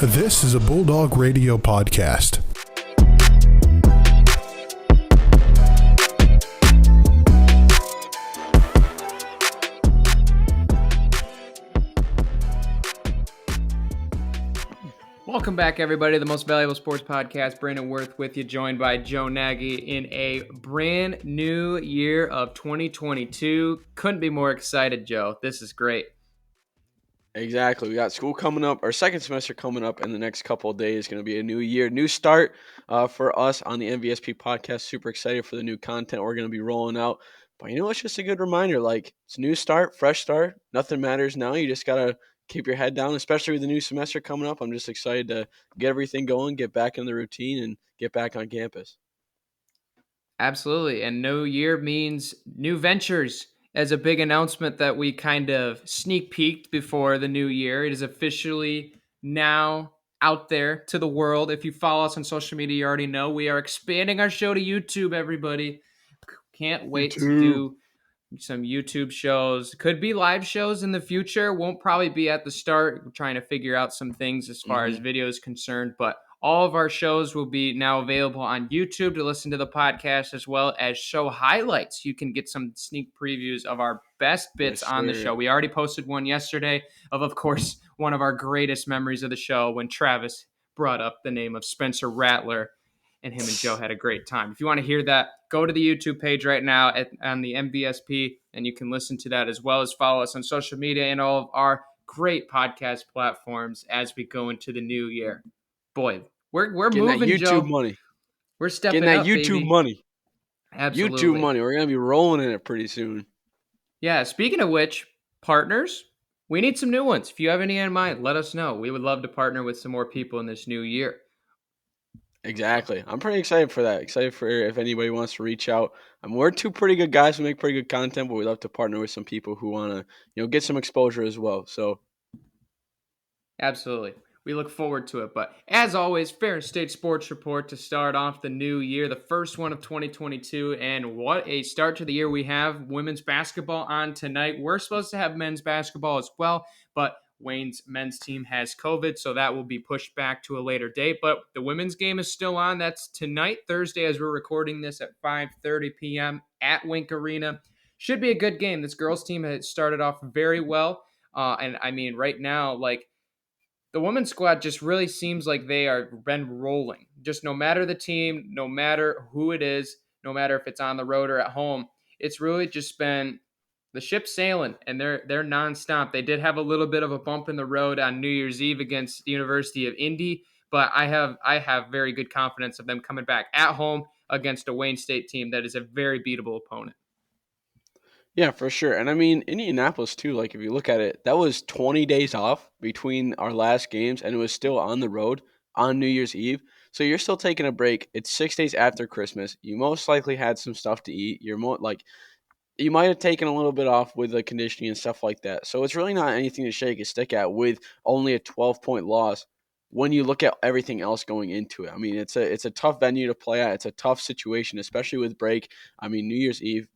This is a Bulldog Radio podcast. Welcome back, everybody, to the Most Valuable Sports Podcast. Brandon Worth with you, joined by Joe Nagy in a brand new year of 2022. Couldn't be more excited, Joe. This is great. Exactly. We got school coming up, our second semester coming up in the next couple of days. Going to be a new year, new start for us on the MVSP podcast. Super excited for the new content we're going to be rolling out. But it's just a good reminder. Like, it's a new start, fresh start. Nothing matters now. You just got to keep your head down, especially with the new semester coming up. I'm just excited to get everything going, get back in the routine, and get back on campus. Absolutely. And new year means new ventures. As a big announcement that we kind of sneak peeked before the new year, it is officially now out there to the world. If you follow us on social media, you already know we are expanding our show to YouTube, everybody. Can't wait to do some YouTube shows. Could be live shows in the future. Won't probably be at the start. We're trying to figure out some things as far as video is concerned, but all of our shows will be now available on YouTube to listen to the podcast, as well as show highlights. You can get some sneak previews of our best bits on the show. We already posted one yesterday of course, one of our greatest memories of the show when Travis brought up the name of Spencer Rattler, and him and Joe had a great time. If you want to hear that, go to the YouTube page right now on the MVSP, and you can listen to that, as well as follow us on social media and all of our great podcast platforms as we go into the new year. Boy, we're getting moving, that YouTube Joe. money. We're stepping Getting that up, YouTube baby. money. Absolutely. YouTube money. We're going to be rolling in it pretty soon. Yeah, speaking of which, partners, we need some new ones. If you have any in mind, let us know. We would love to partner with some more people in this new year. Exactly. I'm pretty excited for that. Excited for if anybody wants to reach out. We're two pretty good guys who make pretty good content, but we love to partner with some people who want to, get some exposure as well. So, absolutely. We look forward to it. But as always, Ferris State Sports Report to start off the new year, the first one of 2022. And what a start to the year we have. Women's basketball on tonight. We're supposed to have men's basketball as well, but Wayne's men's team has COVID, so that will be pushed back to a later date. But the women's game is still on. That's tonight, Thursday, as we're recording this at 5:30 p.m. at Wink Arena. Should be a good game. This girls' team has started off very well. And I mean, right now, like, the women's squad just really seems like they are been rolling. Just no matter the team, no matter who it is, no matter if it's on the road or at home, it's really just been the ship sailing, and they're nonstop. They did have a little bit of a bump in the road on New Year's Eve against the University of Indy, but I have very good confidence of them coming back at home against a Wayne State team that is a very beatable opponent. yeah, for sure. And I mean, Indianapolis, too, like if you look at it, that was 20 days off between our last games, and it was still on the road on New Year's Eve. So you're still taking a break. It's 6 days after Christmas. You most likely had some stuff to eat. You're more like, you might have taken a little bit off with the conditioning and stuff like that. So it's really not anything to shake a stick at with only a 12-point loss when you look at everything else going into it. I mean, it's a tough venue to play at. It's a tough situation, especially with break. I mean, New Year's Eve,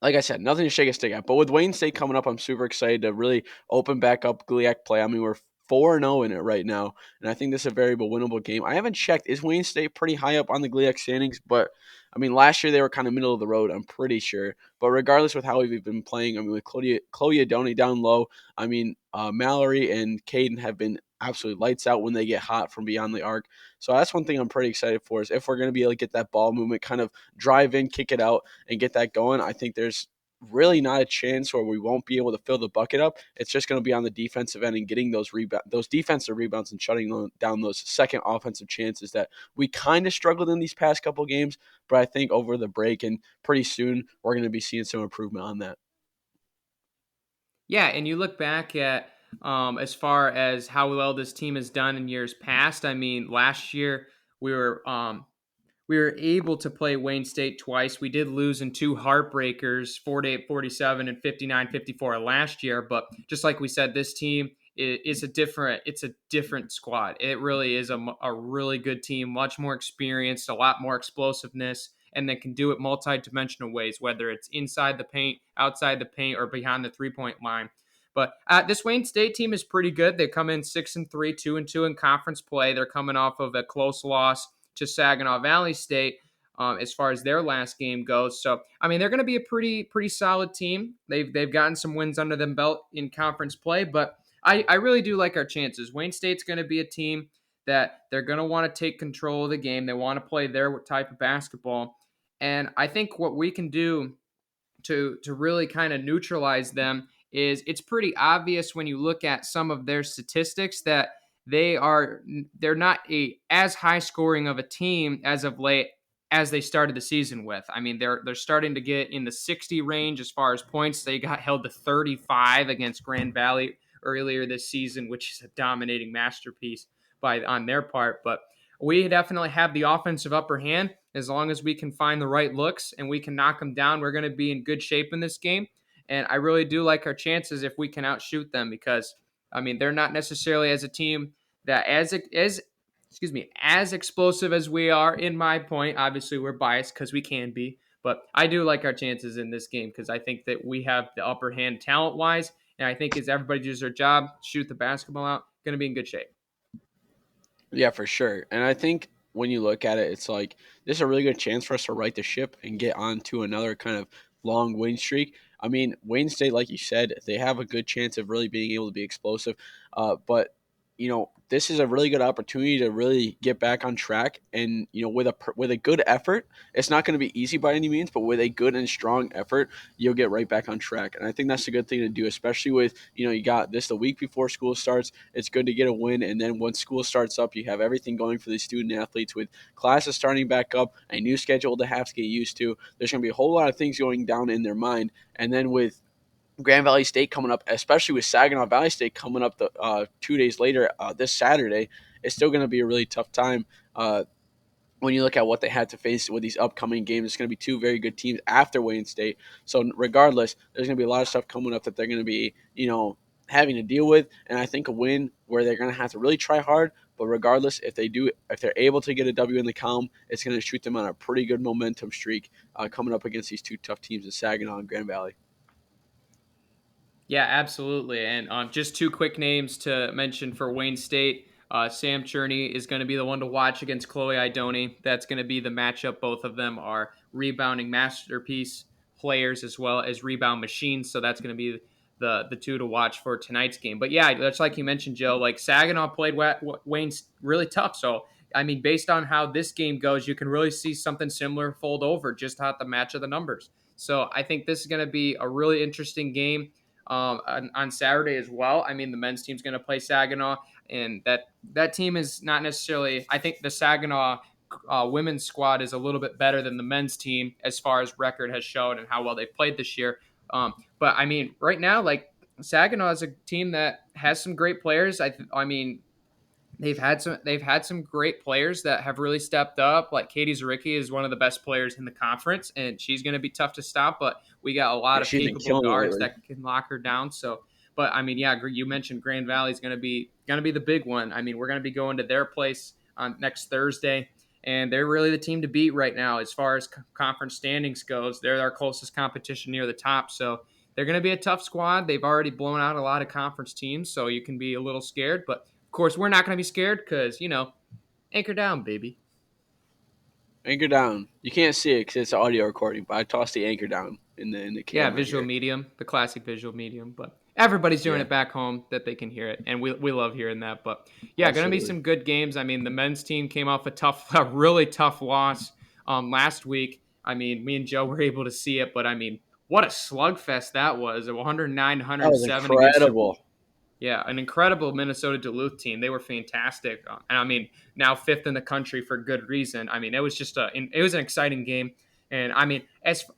like I said, nothing to shake a stick at. But with Wayne State coming up, I'm super excited to really open back up GLIAC play. I mean, we're 4-0 in it right now, and I think this is a very winnable game. I haven't checked. Is Wayne State pretty high up on the GLIAC standings? But, I mean, last year they were kind of middle of the road, I'm pretty sure. But regardless with how we've been playing, I mean, with Chloe Adoni down low, I mean, Mallory and Caden have been absolutely lights out when they get hot from beyond the arc. So that's one thing I'm pretty excited for, is if we're going to be able to get that ball movement, kind of drive in, kick it out, and get that going. I think there's really not a chance where we won't be able to fill the bucket up. It's just going to be on the defensive end and getting those defensive rebounds and shutting down those second offensive chances that we kind of struggled in these past couple games. But I think over the break and pretty soon we're going to be seeing some improvement on that. Yeah, and you look back at as far as how well this team has done in years past. I mean, last year we were able to play Wayne State twice. We did lose in two heartbreakers, 48-47 and 59-54 last year. But just like we said, this team is a different squad. It really is a really good team, much more experienced, a lot more explosiveness, and they can do it multi-dimensional ways, whether it's inside the paint, outside the paint, or behind the three-point line. But this Wayne State team is pretty good. They come in 6-3, 2-2 in conference play. They're coming off of a close loss to Saginaw Valley State. As far as their last game goes. So, I mean, they're going to be a pretty solid team. They've gotten some wins under them belt in conference play, but I really do like our chances. Wayne State's going to be a team that they're going to want to take control of the game. They want to play their type of basketball. And I think what we can do to really kind of neutralize them is it's pretty obvious when you look at some of their statistics that they're not as high scoring of a team as of late as they started the season with. I mean, they're starting to get in the 60 range as far as points. They got held to 35 against Grand Valley earlier this season, which is a dominating masterpiece on their part. But we definitely have the offensive upper hand. As long as we can find the right looks and we can knock them down, we're going to be in good shape in this game. And I really do like our chances if we can outshoot them because, I mean, they're not necessarily as a team that as explosive as we are. In my point, obviously we're biased because we can be, but I do like our chances in this game because I think that we have the upper hand talent-wise, and I think as everybody does their job, shoot the basketball out, going to be in good shape. Yeah, for sure. And I think when you look at it, it's like this is a really good chance for us to right the ship and get on to another kind of long win streak. I mean, Wayne State, like you said, they have a good chance of really being able to be explosive. But this is a really good opportunity to really get back on track. And with a good effort, it's not going to be easy by any means, but with a good and strong effort, you'll get right back on track. And I think that's a good thing to do, especially with you got this the week before school starts. It's good to get a win, and then once school starts up, you have everything going for the student athletes with classes starting back up, a new schedule to have to get used to. There's going to be a whole lot of things going down in their mind, and then with Grand Valley State coming up, especially with Saginaw Valley State coming up 2 days later this Saturday, it's still going to be a really tough time when you look at what they had to face with these upcoming games. It's going to be two very good teams after Wayne State. So regardless, there's going to be a lot of stuff coming up that they're going to be, having to deal with. And I think a win where they're going to have to really try hard. But regardless, if they're able to get a W in the column, it's going to shoot them on a pretty good momentum streak coming up against these two tough teams in Saginaw and Grand Valley. Yeah, absolutely. And just two quick names to mention for Wayne State. Sam Cherney is going to be the one to watch against Chloe Idoni. That's going to be the matchup. Both of them are rebounding masterpiece players as well as rebound machines. So that's going to be the two to watch for tonight's game. But yeah, that's like you mentioned, Joe. Like Saginaw played Wayne's really tough. So I mean, based on how this game goes, you can really see something similar fold over just at the match of the numbers. So I think this is going to be a really interesting game. On Saturday as well. I mean, the men's team's going to play Saginaw, and that team is not necessarily. I think the Saginaw women's squad is a little bit better than the men's team as far as record has shown and how well they've played this year. But I mean, right now, like Saginaw is a team that has some great players. I mean, they've had some great players that have really stepped up. Like Katie Zaricki is one of the best players in the conference, and she's going to be tough to stop. But we got a lot of capable guards that can lock her down. So, but I mean, yeah, you mentioned Grand Valley is going to be the big one. I mean, we're going to be going to their place on next Thursday, and they're really the team to beat right now as far as conference standings goes. They're our closest competition near the top. So they're going to be a tough squad. They've already blown out a lot of conference teams, so you can be a little scared, but of course, we're not going to be scared because, anchor down, baby. Anchor down. You can't see it because it's an audio recording, but I tossed the anchor down in the camera. Yeah, visual medium, the classic visual medium. But everybody's doing it back home that they can hear it, and we love hearing that. But yeah, going to be some good games. I mean, the men's team came off a really tough loss last week. I mean, me and Joe were able to see it, but I mean, what a slugfest that was! 109, 107. That was incredible. Yeah, an incredible Minnesota Duluth team. They were fantastic, and I mean, now fifth in the country for good reason. I mean, it was just an exciting game, and I mean,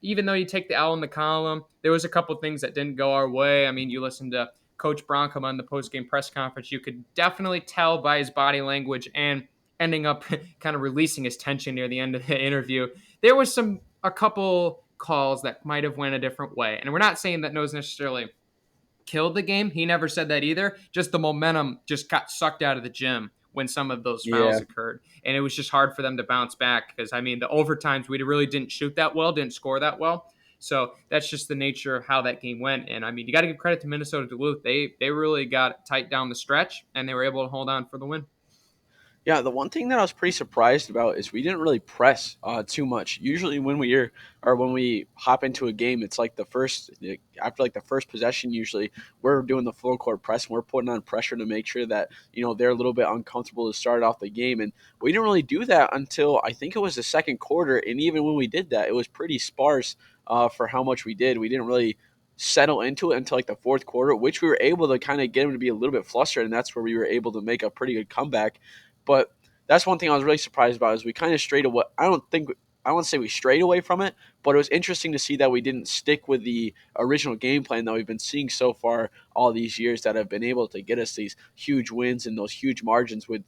even though you take the L in the column, there was a couple things that didn't go our way. I mean, you listen to Coach Bronkham on the post-game press conference, you could definitely tell by his body language and ending up kind of releasing his tension near the end of the interview. There was a couple calls that might have went a different way, and we're not saying that knows necessarily killed the game. He never said that either. Just the momentum just got sucked out of the gym when some of those fouls occurred. And it was just hard for them to bounce back because, I mean, the overtimes, we really didn't shoot that well, didn't score that well. So that's just the nature of how that game went. And I mean, you got to give credit to Minnesota Duluth. They really got tight down the stretch, and they were able to hold on for the win. Yeah, the one thing that I was pretty surprised about is we didn't really press too much. Usually, when we hop into a game, it's like after like the first possession. Usually, we're doing the full court press and we're putting on pressure to make sure that they're a little bit uncomfortable to start off the game. And we didn't really do that until I think it was the second quarter. And even when we did that, it was pretty sparse for how much we did. We didn't really settle into it until like the fourth quarter, which we were able to kind of get them to be a little bit flustered, and that's where we were able to make a pretty good comeback. But that's one thing I was really surprised about is we kind of strayed away. I don't want to say we strayed away from it, but it was interesting to see that we didn't stick with the original game plan that we've been seeing so far all these years that have been able to get us these huge wins and those huge margins with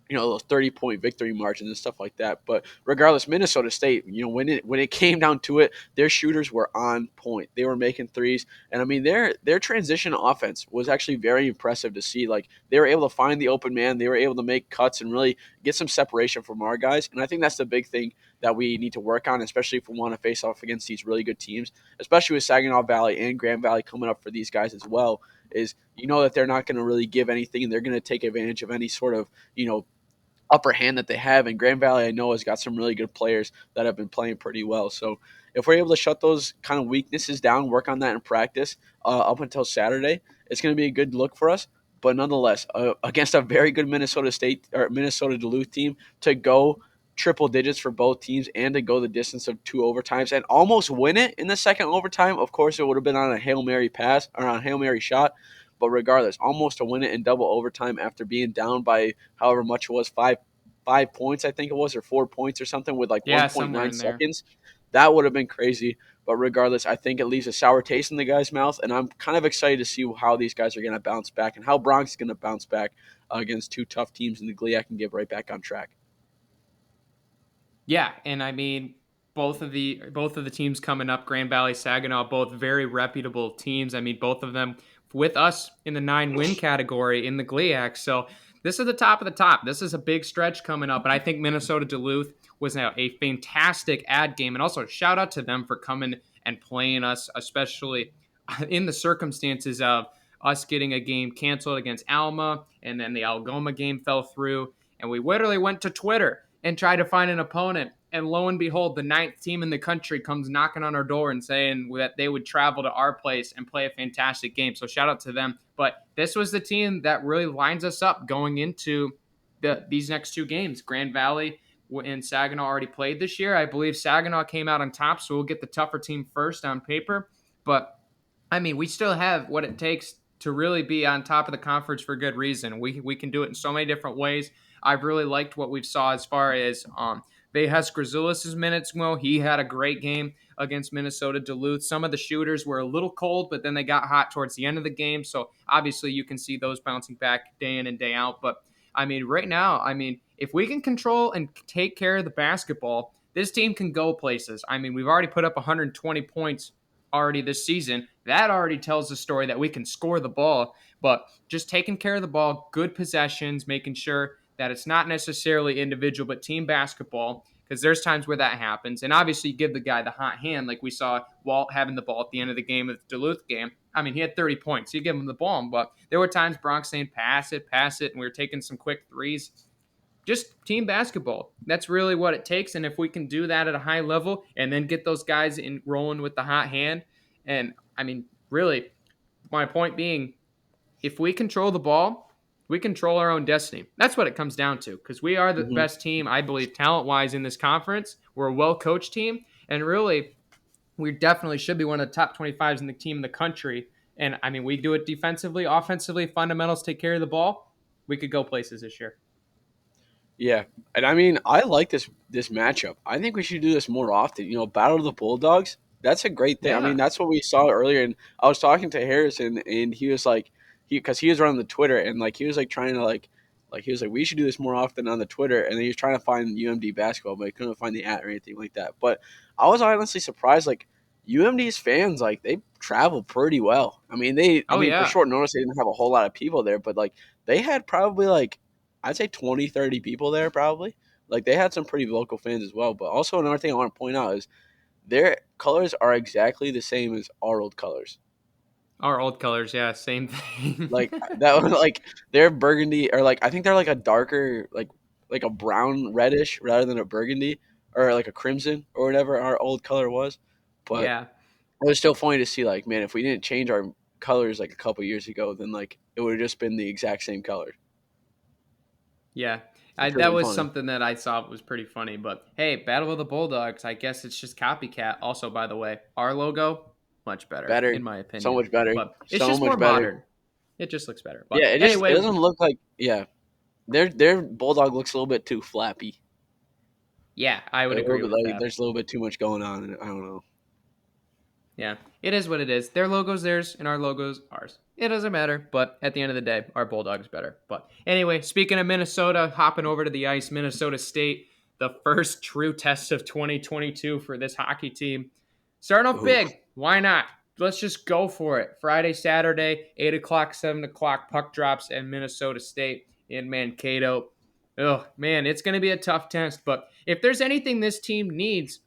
those 30-point victory margins and stuff like that. But regardless, Minnesota State, when it came down to it, their shooters were on point. They were making threes, and I mean their transition offense was actually very impressive to see. Like they were able to find the open man, they were able to make cuts and really get some separation from our guys. And I think that's the big thing that we need to work on, especially if we want to face off against these really good teams, especially with Saginaw Valley and Grand Valley coming up for these guys as well. Is that they're not going to really give anything, and they're going to take advantage of any sort of upper hand that they have. And Grand Valley, I know, has got some really good players that have been playing pretty well. So if we're able to shut those kind of weaknesses down, work on that in practice up until Saturday, it's going to be a good look for us. But nonetheless, against a very good Minnesota State or Minnesota Duluth team, to go triple digits for both teams and to go the distance of 2 overtimes and almost win it in the second overtime. Of course, it would have been on a Hail Mary pass or on a Hail Mary shot. But regardless, almost to win it in double overtime after being down by however much it was, 5 points, I think it was, or 4 points or something with like Yeah, somewhere 1.9 in there. seconds. That would have been crazy. But regardless, I think it leaves a sour taste in the guy's mouth, and I'm kind of excited to see how these guys are going to bounce back and how Bronx is going to bounce back against 2 tough teams in the GLIAC and get right back on track. Yeah, and I mean both of the teams coming up, Grand Valley, Saginaw, both very reputable teams. I mean, both of them with us in the 9-win category in the GLIAC. So this is the top of the top. This is a big stretch coming up, and I think Minnesota Duluth was a fantastic ad game, and also shout out to them for coming and playing us, especially in the circumstances of us getting a game canceled against Alma, and then the Algoma game fell through, and we literally went to Twitter and tried to find an opponent. And lo and behold, the 9th team in the country comes knocking on our door and saying that they would travel to our place and play a fantastic game. So shout out to them. But this was the team that really lines us up going into these next 2 games. Grand Valley and Saginaw already played this year. I believe Saginaw came out on top, so we'll get the tougher team first on paper. But I mean, we still have what it takes to really be on top of the conference for good reason. We can do it in so many different ways. I've really liked what we've saw as far as Vejas Grazulis' minutes go. He had a great game against Minnesota Duluth. Some of the shooters were a little cold, but then they got hot towards the end of the game. So obviously you can see those bouncing back day in and day out. But I mean, right now, I mean, if we can control and take care of the basketball, this team can go places. I mean, we've already put up 120 points already this season. That already tells the story that we can score the ball, but just taking care of the ball, good possessions, making sure that it's not necessarily individual, but team basketball, because there's times where that happens. And obviously, you give the guy the hot hand, like we saw Walt having the ball at the end of the game of the Duluth game. I mean, he had 30 points. You give him the ball, but there were times Bronx saying, pass it, and we were taking some quick threes. Just team basketball. That's really what it takes. And if we can do that at a high level and then get those guys in rolling with the hot hand, and I mean, really, my point being, if we control the ball, we control our own destiny. That's what it comes down to, because we are the best team, I believe, talent-wise in this conference. We're a well-coached team, and really, we definitely should be one of the top 25s in the team in the country. And I mean, we do it defensively, offensively, fundamentals, take care of the ball. We could go places this year. Yeah, and I mean, I like this matchup. I think we should do this more often. Battle of the Bulldogs. That's a great thing. I Yeah. mean, that's what we saw earlier. And I was talking to Harrison, and he was like, because he was running the Twitter, and like he was like trying to like he was like, we should do this more often on the Twitter. And then he was trying to find UMD basketball, but he couldn't find the @ or anything like that. But I was honestly surprised. Like UMD's fans, like they travel pretty well. I mean, Oh, for yeah. short notice, they didn't have a whole lot of people there, but like they had probably like I'd say 20, 30 people there probably. Like they had some pretty local fans as well. But also another thing I want to point out is their colors are exactly the same as our old colors. Our old colors, yeah, same thing. Like that was like they're burgundy, or like I think they're like a darker, like a brown reddish rather than a burgundy or like a crimson or whatever our old color was. But Yeah, it was still funny to see, like, man, if we didn't change our colors like a couple years ago, then like it would have just been the exact same color. yeah. It's That really was funny. something that I saw was pretty funny. But hey, Battle of the Bulldogs, I guess it's just copycat. Also, by the way, our logo, much better, Better, in my so opinion. much better, But it's so just more much better. modern. It just looks better. Yeah, But it anyway, doesn't look like, yeah. Their bulldog looks a little bit too flappy. yeah, I A would little agree bit with like that. there's a little bit too much going on. I don't know. Yeah, it is what it is. Their logo's theirs, and our logo's ours. It doesn't matter, but at the end of the day, our Bulldog's better. But anyway, speaking of Minnesota, hopping over to the ice, Minnesota State, the first true test of 2022 for this hockey team. Starting off Ooh. big. Why not? Let's just go for it. Friday, Saturday, 8 o'clock, 7 o'clock, puck drops at Minnesota State in Mankato. Oh, man, it's going to be a tough test. But if there's anything this team needs,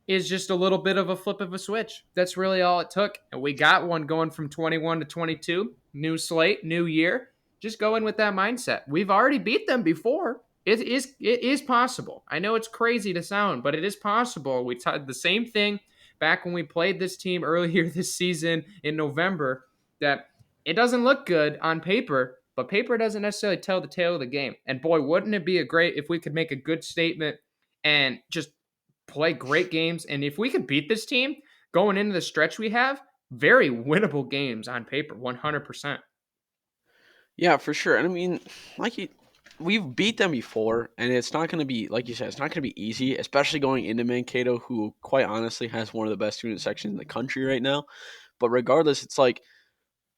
is just a little bit of a flip of a switch. That's really all it took. And we got one going from 21 to 22. New slate, new year. Just go in with that mindset. We've already beat them before. It is possible. I know it's crazy to sound, but it is possible. We tried the same thing back when we played this team earlier this season in November, that it doesn't look good on paper, but paper doesn't necessarily tell the tale of the game. And boy, wouldn't it be a great if we could make a good statement and just play great games. And if we could beat this team going into the stretch we have, very winnable games on paper, 100%. Yeah, for sure. And I mean, like you, we've beat them before, and it's not going to be, like you said, it's not going to be easy, especially going into Mankato, who quite honestly has one of the best student sections in the country right now. But regardless, it's like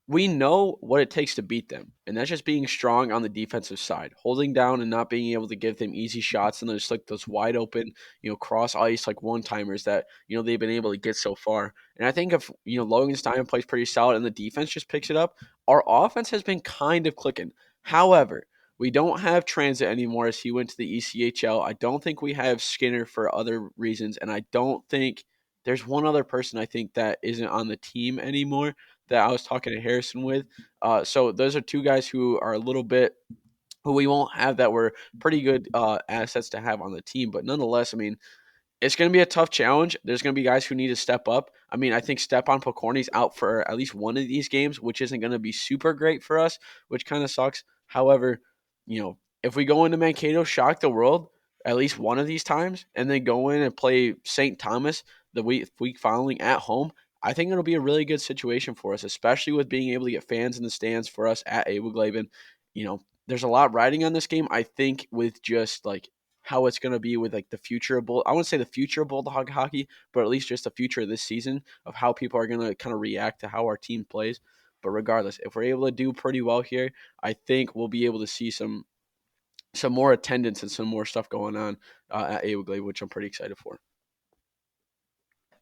we know what it takes to beat them, and that's just being strong on the defensive side, holding down and not being able to give them easy shots and just like those wide open, cross ice like one timers that they've been able to get so far. And I think if Logan Stein plays pretty solid and the defense just picks it up, our offense has been kind of clicking. However, we don't have Transit anymore as he went to the ECHL. I don't think we have Skinner for other reasons, and I don't think there's one other person I think that isn't on the team anymore that I was talking to Harrison with. So those are two guys who are a little bit who we won't have that were pretty good assets to have on the team. But nonetheless, I mean, it's going to be a tough challenge. There's going to be guys who need to step up. I mean, I think Stepan Pokorny's out for at least one of these games, which isn't going to be super great for us, which kind of sucks. However, if we go into Mankato, shock the world at least one of these times, and then go in and play St. Thomas the week following at home, I think it'll be a really good situation for us, especially with being able to get fans in the stands for us at Abelglaben. There's a lot riding on this game. I think with just like how it's going to be with like the future of I wouldn't say the future of Bulldog hockey, but at least just the future of this season of how people are going to kind of react to how our team plays. But regardless, if we're able to do pretty well here, I think we'll be able to see some more attendance and some more stuff going on at Abelglade, which I'm pretty excited for.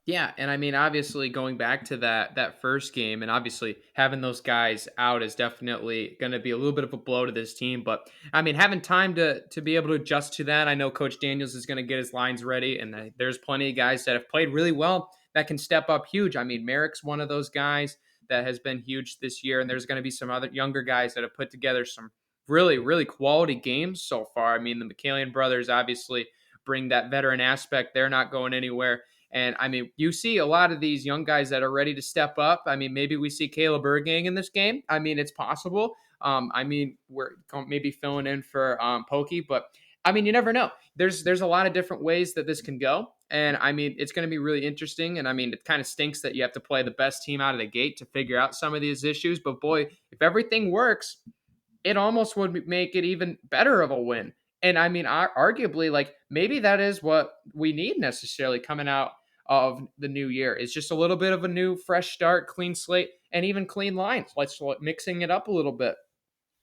Yeah, and I mean, obviously, going back to that first game, and obviously having those guys out is definitely going to be a little bit of a blow to this team. But I mean, having time to be able to adjust to that, I know Coach Daniels is going to get his lines ready, and there's plenty of guys that have played really well that can step up huge. I mean, Merrick's one of those guys that has been huge this year, and there's going to be some other younger guys that have put together some really, really quality games so far. I mean, the McCallion brothers obviously bring that veteran aspect; they're not going anywhere. And I mean, you see a lot of these young guys that are ready to step up. I mean, maybe we see Caleb Ergang in this game. I mean, it's possible. I mean, we're maybe filling in for Pokey, but I mean, you never know. There's a lot of different ways that this can go, and I mean, it's going to be really interesting. And I mean, it kind of stinks that you have to play the best team out of the gate to figure out some of these issues. But boy, if everything works, it almost would make it even better of a win. And I mean, arguably, like maybe that is what we need necessarily coming out of the new year is just a little bit of a new, fresh start, clean slate, and even clean lines. Let's mixing it up a little bit.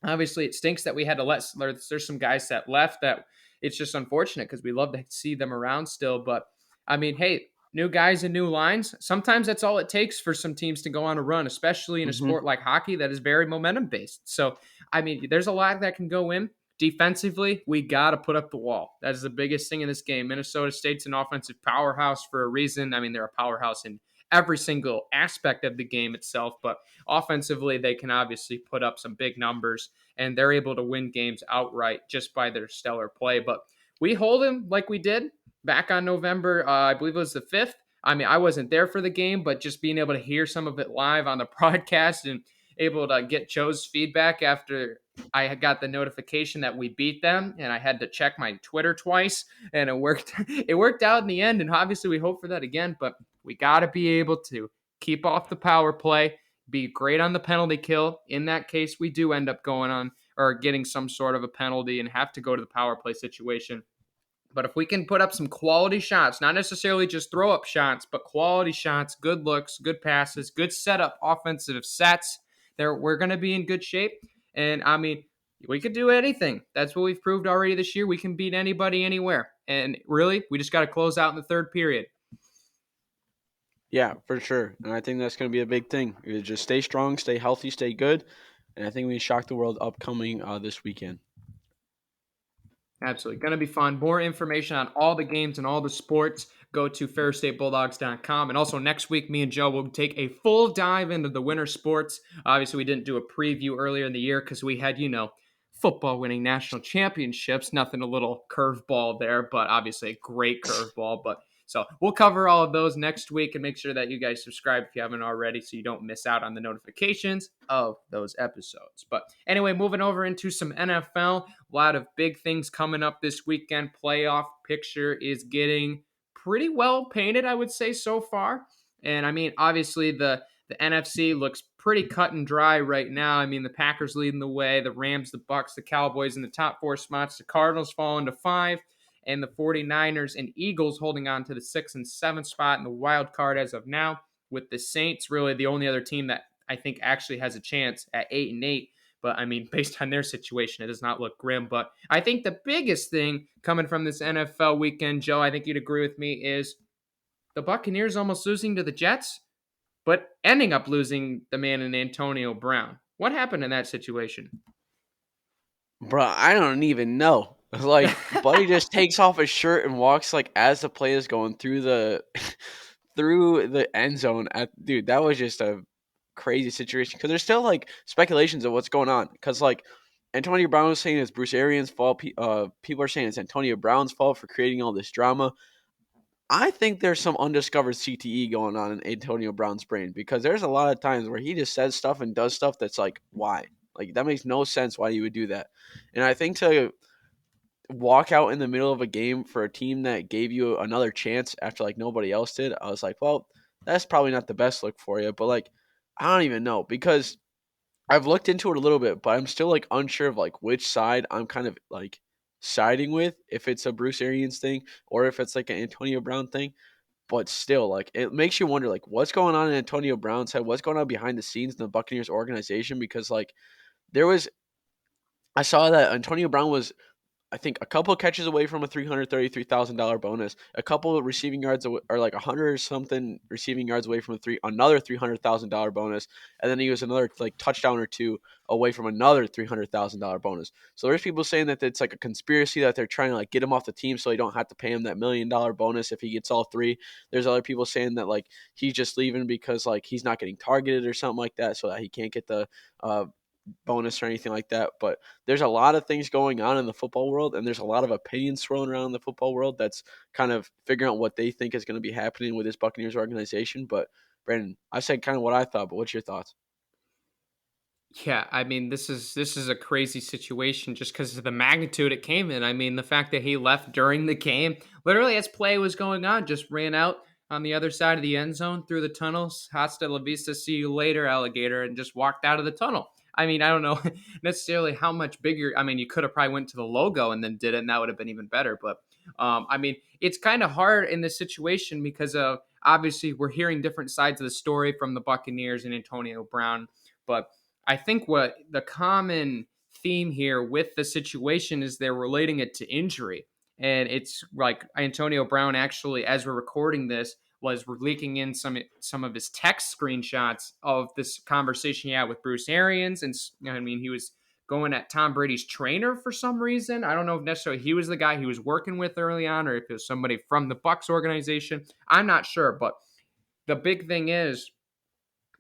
Obviously, it stinks that we had to let. There's some guys that left that it's just unfortunate because we love to see them around still. But I mean, hey, new guys and new lines. Sometimes that's all it takes for some teams to go on a run, especially in a Mm-hmm. sport like hockey that is very momentum based. So, I mean, there's a lot that can go in defensively, we got to put up the wall. That is the biggest thing in this game. Minnesota State's an offensive powerhouse for a reason. I mean, they're a powerhouse in every single aspect of the game itself, but offensively, they can obviously put up some big numbers, and they're able to win games outright just by their stellar play. But we hold them like we did back on November, I believe it was the 5th. I mean, I wasn't there for the game, but just being able to hear some of it live on the broadcast and able to get Joe's feedback after I had got the notification that we beat them, and I had to check my Twitter twice, and it worked. It worked out in the end, and obviously we hope for that again. But we got to be able to keep off the power play, be great on the penalty kill. In that case, we do end up going on or getting some sort of a penalty and have to go to the power play situation. But if we can put up some quality shots, not necessarily just throw up shots, but quality shots, good looks, good passes, good setup, offensive sets, we're going to be in good shape. And I mean, we could do anything. That's what we've proved already this year. We can beat anybody anywhere. And really, we just got to close out in the third period. Yeah, for sure. And I think that's going to be a big thing. You just stay strong, stay healthy, stay good. And I think we shock the world upcoming this weekend. Absolutely. Going to be fun. More information on all the games and all the sports, go to ferrisstatebulldogs.com. And also next week, me and Joe will take a full dive into the winter sports. Obviously, we didn't do a preview earlier in the year because we had, football winning national championships. Nothing a little curveball there, but obviously a great curveball. But so we'll cover all of those next week and make sure that you guys subscribe if you haven't already so you don't miss out on the notifications of those episodes. But anyway, moving over into some NFL, a lot of big things coming up this weekend. Playoff picture is getting pretty well painted, I would say, so far. And I mean, obviously the NFC looks pretty cut and dry right now. I mean, the Packers leading the way, the Rams, the Bucks, the Cowboys in the top 4 spots, the Cardinals falling to 5, and the 49ers and Eagles holding on to the 6th and 7th spot in the wild card as of now, with the Saints really the only other team that I think actually has a chance at 8-8. But I mean, based on their situation, it does not look grim. But I think the biggest thing coming from this NFL weekend, Joe, I think you'd agree with me, is the Buccaneers almost losing to the Jets, but ending up losing the man in Antonio Brown. What happened in that situation? Bro, I don't even know. Like, Buddy just takes off his shirt and walks like as the play is going through the through the end zone. Dude, that was just a crazy situation because there's still like speculations of what's going on. Because like Antonio Brown was saying it's Bruce Arians' fault. People are saying it's Antonio Brown's fault for creating all this drama. I think there's some undiscovered CTE going on in Antonio Brown's brain because there's a lot of times where he just says stuff and does stuff that's like, why? Like, that makes no sense why you would do that. And I think to walk out in the middle of a game for a team that gave you another chance after like nobody else did, I was like, well, that's probably not the best look for you. But like, I don't even know because I've looked into it a little bit, but I'm still like unsure of like which side I'm kind of like siding with, if it's a Bruce Arians thing or if it's like an Antonio Brown thing. But still, like, it makes you wonder like what's going on in Antonio Brown's head, what's going on behind the scenes in the Buccaneers organization, because like I saw that Antonio Brown was, I think, a couple of catches away from a $333,000 bonus, a couple of receiving yards away, or like 100 or something receiving yards away from another $300,000 bonus, and then he was another like touchdown or two away from another $300,000 bonus. So there's people saying that it's like a conspiracy that they're trying to like get him off the team so they don't have to pay him that $1 million bonus if he gets all three. There's other people saying that like he's just leaving because like he's not getting targeted or something like that, so that he can't get the bonus or anything like that. But there's a lot of things going on in the football world, and there's a lot of opinions swirling around in the football world that's kind of figuring out what they think is going to be happening with this Buccaneers organization. But Brandon, I said kind of what I thought, but what's your thoughts? Yeah, I mean, this is a crazy situation just because of the magnitude it came in. I mean, the fact that he left during the game, literally as play was going on, just ran out on the other side of the end zone through the tunnels. Hasta la vista, see you later, alligator, and just walked out of the tunnel. I mean, I don't know necessarily how much bigger. I mean, you could have probably went to the logo and then did it, and that would have been even better. But I mean, it's kind of hard in this situation because of obviously we're hearing different sides of the story from the Buccaneers and Antonio Brown. But I think what the common theme here with the situation is they're relating it to injury. And it's like Antonio Brown actually, as we're recording this, was leaking in some of his text screenshots of this conversation he had with Bruce Arians. And I mean, he was going at Tom Brady's trainer for some reason. I don't know if necessarily he was the guy he was working with early on or if it was somebody from the Bucs organization. I'm not sure, but the big thing is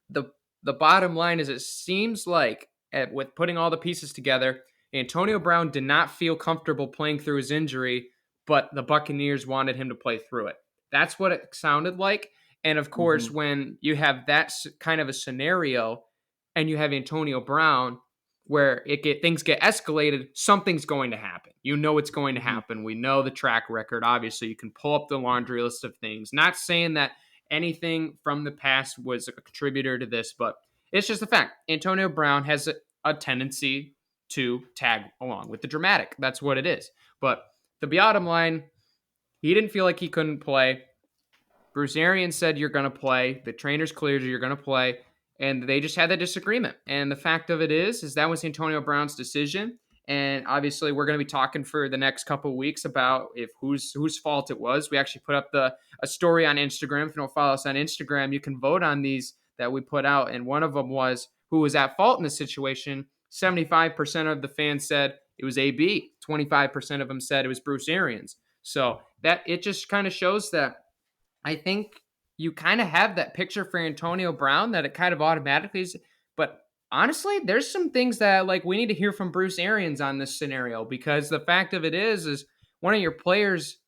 the the bottom line is it seems like with putting all the pieces together, Antonio Brown did not feel comfortable playing through his injury, but the Buccaneers wanted him to play through it. That's what it sounded like. And of course, when you have that kind of a scenario and you have Antonio Brown where things get escalated, something's going to happen. You know it's going to happen. We know the track record. Obviously, you can pull up the laundry list of things. Not saying that anything from the past was a contributor to this, but it's just a fact. Antonio Brown has a tendency to tag along with the dramatic. That's what it is. But the bottom line, he didn't feel like he couldn't play. Bruce Arians said, you're going to play. The trainers cleared you, you're going to play. And they just had that disagreement. And the fact of it is that was Antonio Brown's decision. And obviously, we're going to be talking for the next couple of weeks about if whose fault it was. We actually put up a story on Instagram. If you don't follow us on Instagram, you can vote on these that we put out. And one of them was who was at fault in the situation. 75% of the fans said it was AB. 25% of them said it was Bruce Arians. So that it just kind of shows that I think you kind of have that picture for Antonio Brown that it kind of automatically is. But honestly, there's some things that like we need to hear from Bruce Arians on this scenario because the fact of it is one of your players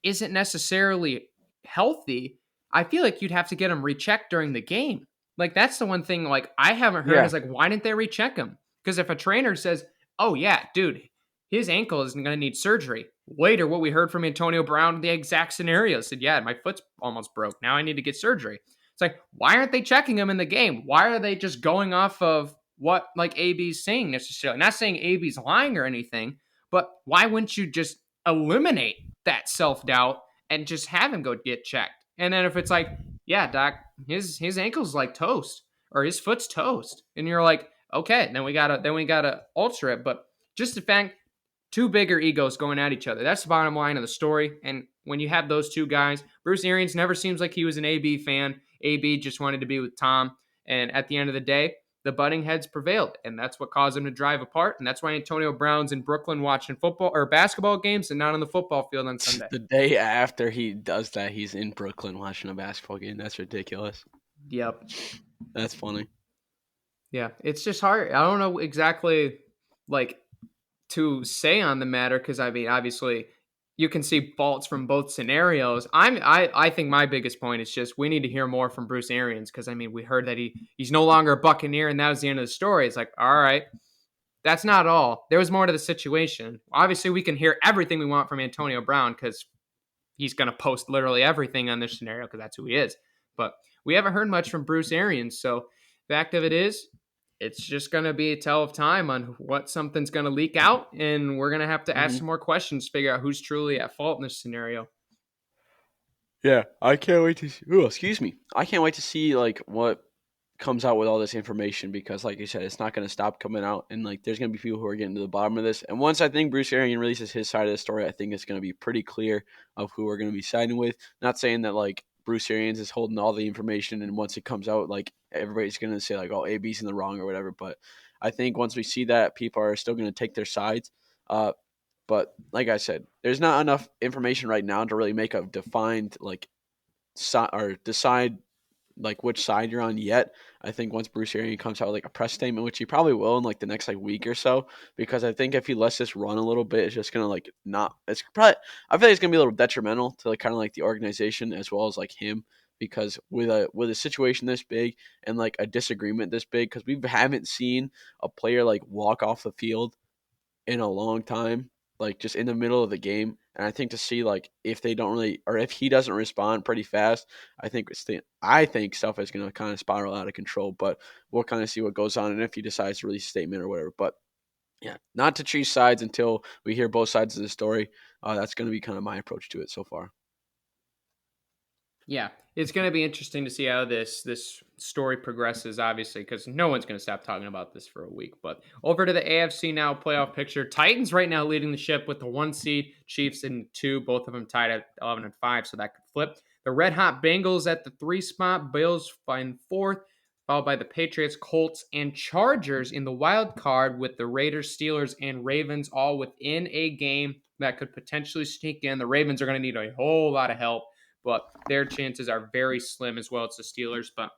isn't necessarily healthy. I feel like you'd have to get him rechecked during the game. Like that's the one thing like I haven't heard is like why didn't they recheck him? Because if a trainer says, "Oh yeah, dude, his ankle is going to need surgery." Later, what we heard from Antonio Brown, the exact scenario said, "Yeah, my foot's almost broke. Now I need to get surgery." It's like, why aren't they checking him in the game? Why are they just going off of what like AB's saying necessarily? Not saying AB's lying or anything, but why wouldn't you just eliminate that self-doubt and just have him go get checked? And then if it's like, yeah, doc, his ankle's like toast or his foot's toast, and you're like, okay, then we gotta alter it. But just the fact, two bigger egos going at each other. That's the bottom line of the story. And when you have those two guys, Bruce Arians never seems like he was an AB fan. AB just wanted to be with Tom. And at the end of the day, the butting heads prevailed. And that's what caused them to drive apart. And that's why Antonio Brown's in Brooklyn watching football or basketball games and not on the football field on Sunday. The day after he does that, he's in Brooklyn watching a basketball game. That's ridiculous. Yep. That's funny. Yeah. It's just hard. I don't know exactly like to say on the matter because I mean, obviously, you can see faults from both scenarios. I think my biggest point is just we need to hear more from Bruce Arians because I mean we heard that he's no longer a Buccaneer and that was the end of the story. It's like, all right, that's not all. There was more to the situation. Obviously, we can hear everything we want from Antonio Brown because he's going to post literally everything on this scenario because that's who he is. But we haven't heard much from Bruce Arians. So fact of it is, it's just going to be a tell of time on what something's going to leak out, and we're going to have to ask some more questions to figure out who's truly at fault in this scenario. Yeah, I can't wait to see. Ooh, excuse me. I can't wait to see like what comes out with all this information because, like you said, it's not going to stop coming out, and like there's going to be people who are getting to the bottom of this. And once I think Bruce Arians releases his side of the story, I think it's going to be pretty clear of who we're going to be siding with. Not saying that like Bruce Arians is holding all the information, and once it comes out, like everybody's going to say like, "Oh, AB's in the wrong" or whatever. But I think once we see that, people are still going to take their sides. But like I said, there's not enough information right now to really make a defined like or decide like which side you're on yet. I think once Bruce Arians comes out with like a press statement, which he probably will in like the next like week or so, because I think if he lets this run a little bit, it's just gonna like not. It's probably I feel like it's gonna be a little detrimental to like kind of like the organization as well as like him, because with a situation this big and like a disagreement this big, because we haven't seen a player like walk off the field in a long time, like just in the middle of the game. And I think to see like if they don't really, or if he doesn't respond pretty fast, I think stuff is going to kind of spiral out of control. But we'll kind of see what goes on and if he decides to release a statement or whatever. But yeah, not to choose sides until we hear both sides of the story. That's going to be kind of my approach to it so far. Yeah, it's going to be interesting to see how this story progresses, obviously, because no one's going to stop talking about this for a week. But over to the AFC now playoff picture. Titans right now leading the ship with the 1 seed, Chiefs in 2, both of them tied at 11-5, so that could flip. The Red Hot Bengals at the 3 spot, Bills in 4th, followed by the Patriots, Colts, and Chargers in the wild card, with the Raiders, Steelers, and Ravens all within a game that could potentially sneak in. The Ravens are going to need a whole lot of help, but their chances are very slim, as well as the Steelers. But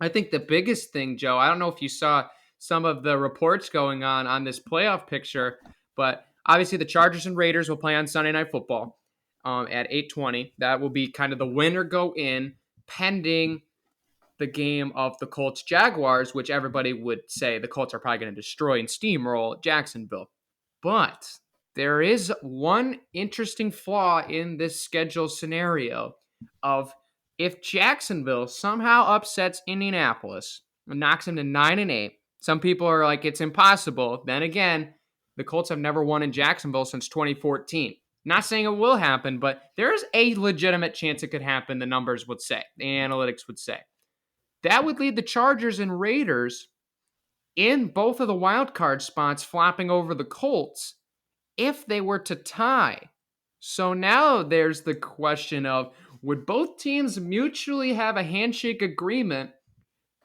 I think the biggest thing, Joe, I don't know if you saw some of the reports going on this playoff picture, but obviously the Chargers and Raiders will play on Sunday Night Football at 8:20. That will be kind of the winner go in, pending the game of the Colts Jaguars, which everybody would say the Colts are probably going to destroy and steamroll Jacksonville. But there is one interesting flaw in this schedule scenario of if Jacksonville somehow upsets Indianapolis and knocks them to 9-8. Some people are like, it's impossible. Then again, the Colts have never won in Jacksonville since 2014. Not saying it will happen, but there's a legitimate chance it could happen, the numbers would say, the analytics would say. That would lead the Chargers and Raiders in both of the wild card spots flopping over the Colts if they were to tie. So now there's the question of, would both teams mutually have a handshake agreement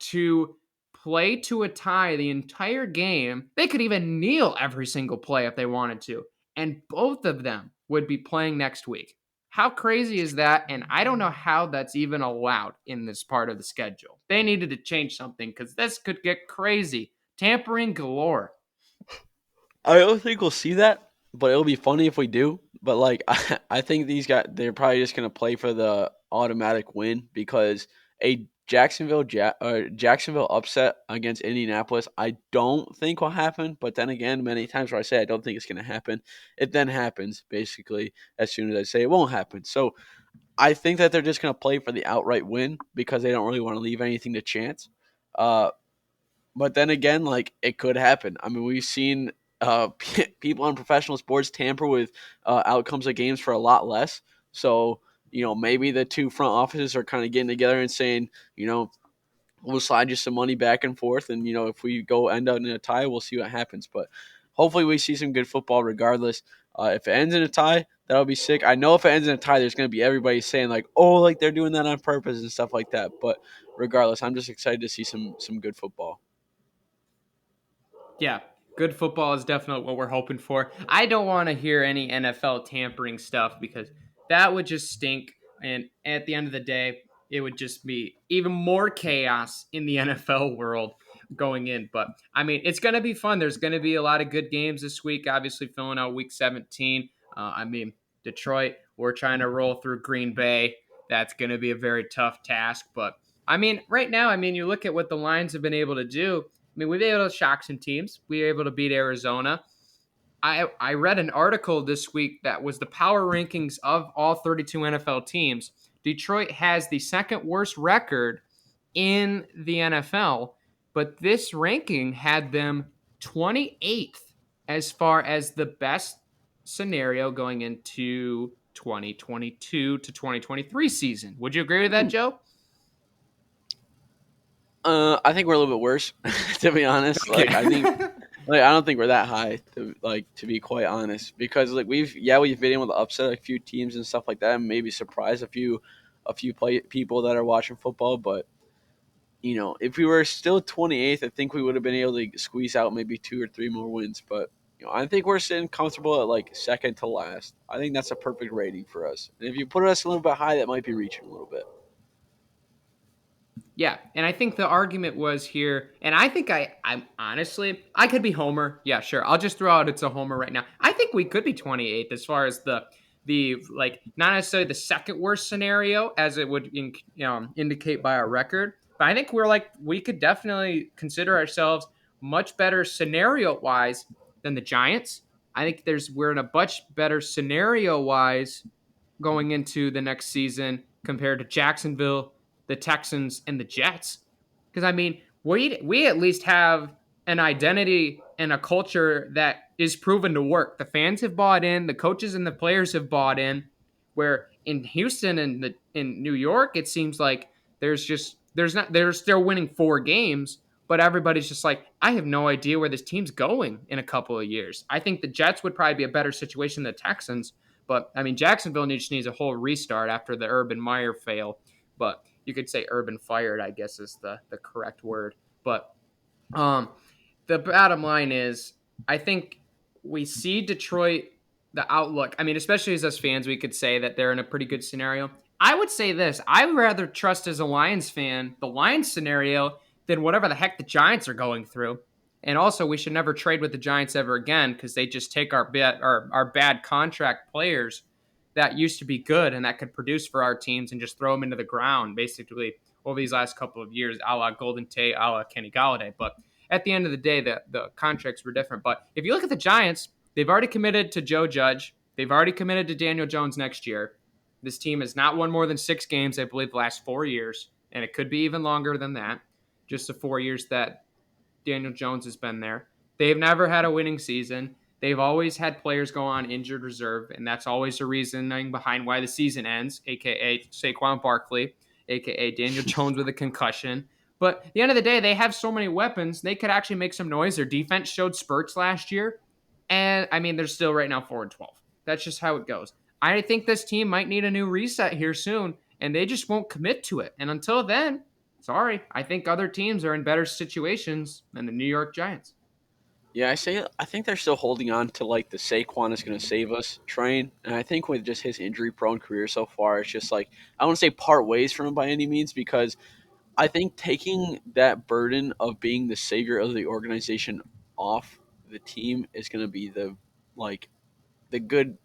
to play to a tie the entire game? They could even kneel every single play if they wanted to. And both of them would be playing next week. How crazy is that? And I don't know how that's even allowed in this part of the schedule. They needed to change something because this could get crazy. Tampering galore. I don't think we'll see that, but it'll be funny if we do. But like, I think these guys, they're probably just gonna play for the automatic win because a Jacksonville upset against Indianapolis, I don't think will happen. But then again, many times where I say I don't think it's gonna happen, it then happens basically as soon as I say it won't happen. So I think that they're just gonna play for the outright win because they don't really want to leave anything to chance. Uh, but then again, like it could happen. I mean, we've seen people on professional sports tamper with outcomes of games for a lot less. So maybe the two front offices are kind of getting together and saying, we'll slide you some money back and forth, and if we go end up in a tie, we'll see what happens. But hopefully, we see some good football regardless. If it ends in a tie, that'll be sick. I know if it ends in a tie, there's going to be everybody saying like, "Oh, like they're doing that on purpose" and stuff like that. But regardless, I'm just excited to see some good football. Yeah, good football is definitely what we're hoping for. I don't want to hear any NFL tampering stuff because that would just stink. And at the end of the day, it would just be even more chaos in the NFL world going in. But I mean, it's going to be fun. There's going to be a lot of good games this week, obviously, filling out week 17. I mean, Detroit, we're trying to roll through Green Bay. That's going to be a very tough task. But I mean, right now, you look at what the Lions have been able to do. We've been able to shock some teams. We were able to beat Arizona. I read an article this week that was the power rankings of all 32 NFL teams. Detroit has the second worst record in the NFL, but this ranking had them 28th as far as the best scenario going into 2022 to 2023 season. Would you agree with that, Joe? I think we're a little bit worse, to be honest. Okay. Like I think, like I don't think we're that high to be quite honest, because like we've been able to upset a few teams and stuff like that, and maybe surprise a few people that are watching football. But if we were still 28th, I think we would have been able to squeeze out maybe 2 or 3 more wins. But I think we're sitting comfortable at like second to last. I think that's a perfect rating for us. And if you put us a little bit high, that might be reaching a little bit. Yeah, and I think the argument was here, and I think I'm honestly, I could be Homer. Yeah, sure. I'll just throw out it's a Homer right now. I think we could be 28th as far as the like not necessarily the second worst scenario as it would indicate by our record, but I think we could definitely consider ourselves much better scenario wise than the Giants. I think we're in a much better scenario wise going into the next season compared to Jacksonville, the Texans, and the Jets. Because we at least have an identity and a culture that is proven to work. The fans have bought in, the coaches and the players have bought in. Where in Houston and in New York, it seems like they're still winning 4 games, but everybody's just like, I have no idea where this team's going in a couple of years. I think the Jets would probably be a better situation than the Texans. But Jacksonville just needs a whole restart after the Urban Meyer fail. But you could say urban fired, I guess is the correct word. But um, the bottom line is, I think we see Detroit, the outlook. I mean, especially as us fans, we could say that they're in a pretty good scenario. I would say this: I would rather trust as a Lions fan the Lions scenario than whatever the heck the Giants are going through. And also, we should never trade with the Giants ever again because they just take our bad contract players that used to be good and that could produce for our teams and just throw them into the ground, basically over these last couple of years, a la Golden Tate, a la Kenny Galladay. But at the end of the day, the contracts were different. But if you look at the Giants, they've already committed to Joe Judge. They've already committed to Daniel Jones next year. This team has not won more than 6 games, I believe, the last 4 years, and it could be even longer than that. Just the 4 years that Daniel Jones has been there. They've never had a winning season. They've always had players go on injured reserve, and that's always the reasoning behind why the season ends, a.k.a. Saquon Barkley, a.k.a. Daniel Jones with a concussion. But at the end of the day, they have so many weapons, they could actually make some noise. Their defense showed spurts last year, and, I mean, they're still right now 4-12. That's just how it goes. I think this team might need a new reset here soon, and they just won't commit to it. And until then, sorry, I think other teams are in better situations than the New York Giants. Yeah, I think they're still holding on to like the Saquon is going to save us train, and I think with just his injury prone career so far, it's just like I don't want to say part ways from him by any means because I think taking that burden of being the savior of the organization off the team is going to be like the good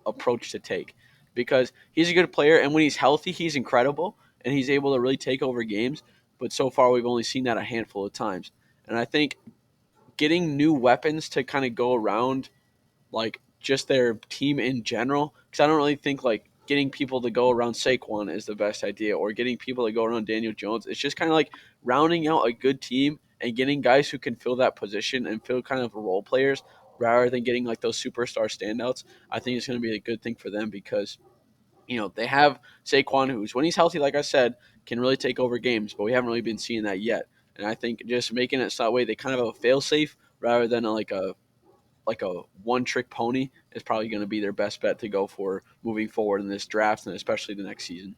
approach to take because he's a good player and when he's healthy, he's incredible and he's able to really take over games. But so far, we've only seen that a handful of times, and I think getting new weapons to kind of go around like just their team in general. Because I don't really think like getting people to go around Saquon is the best idea, or getting people to go around Daniel Jones. It's just kind of like rounding out a good team and getting guys who can fill that position and fill kind of role players rather than getting like those superstar standouts. I think it's going to be a good thing for them because they have Saquon, who's when he's healthy, like I said, can really take over games, but we haven't really been seeing that yet. And I think just making it so that way they kind of have a fail safe rather than like a one trick pony is probably going to be their best bet to go for moving forward in this draft and especially the next season.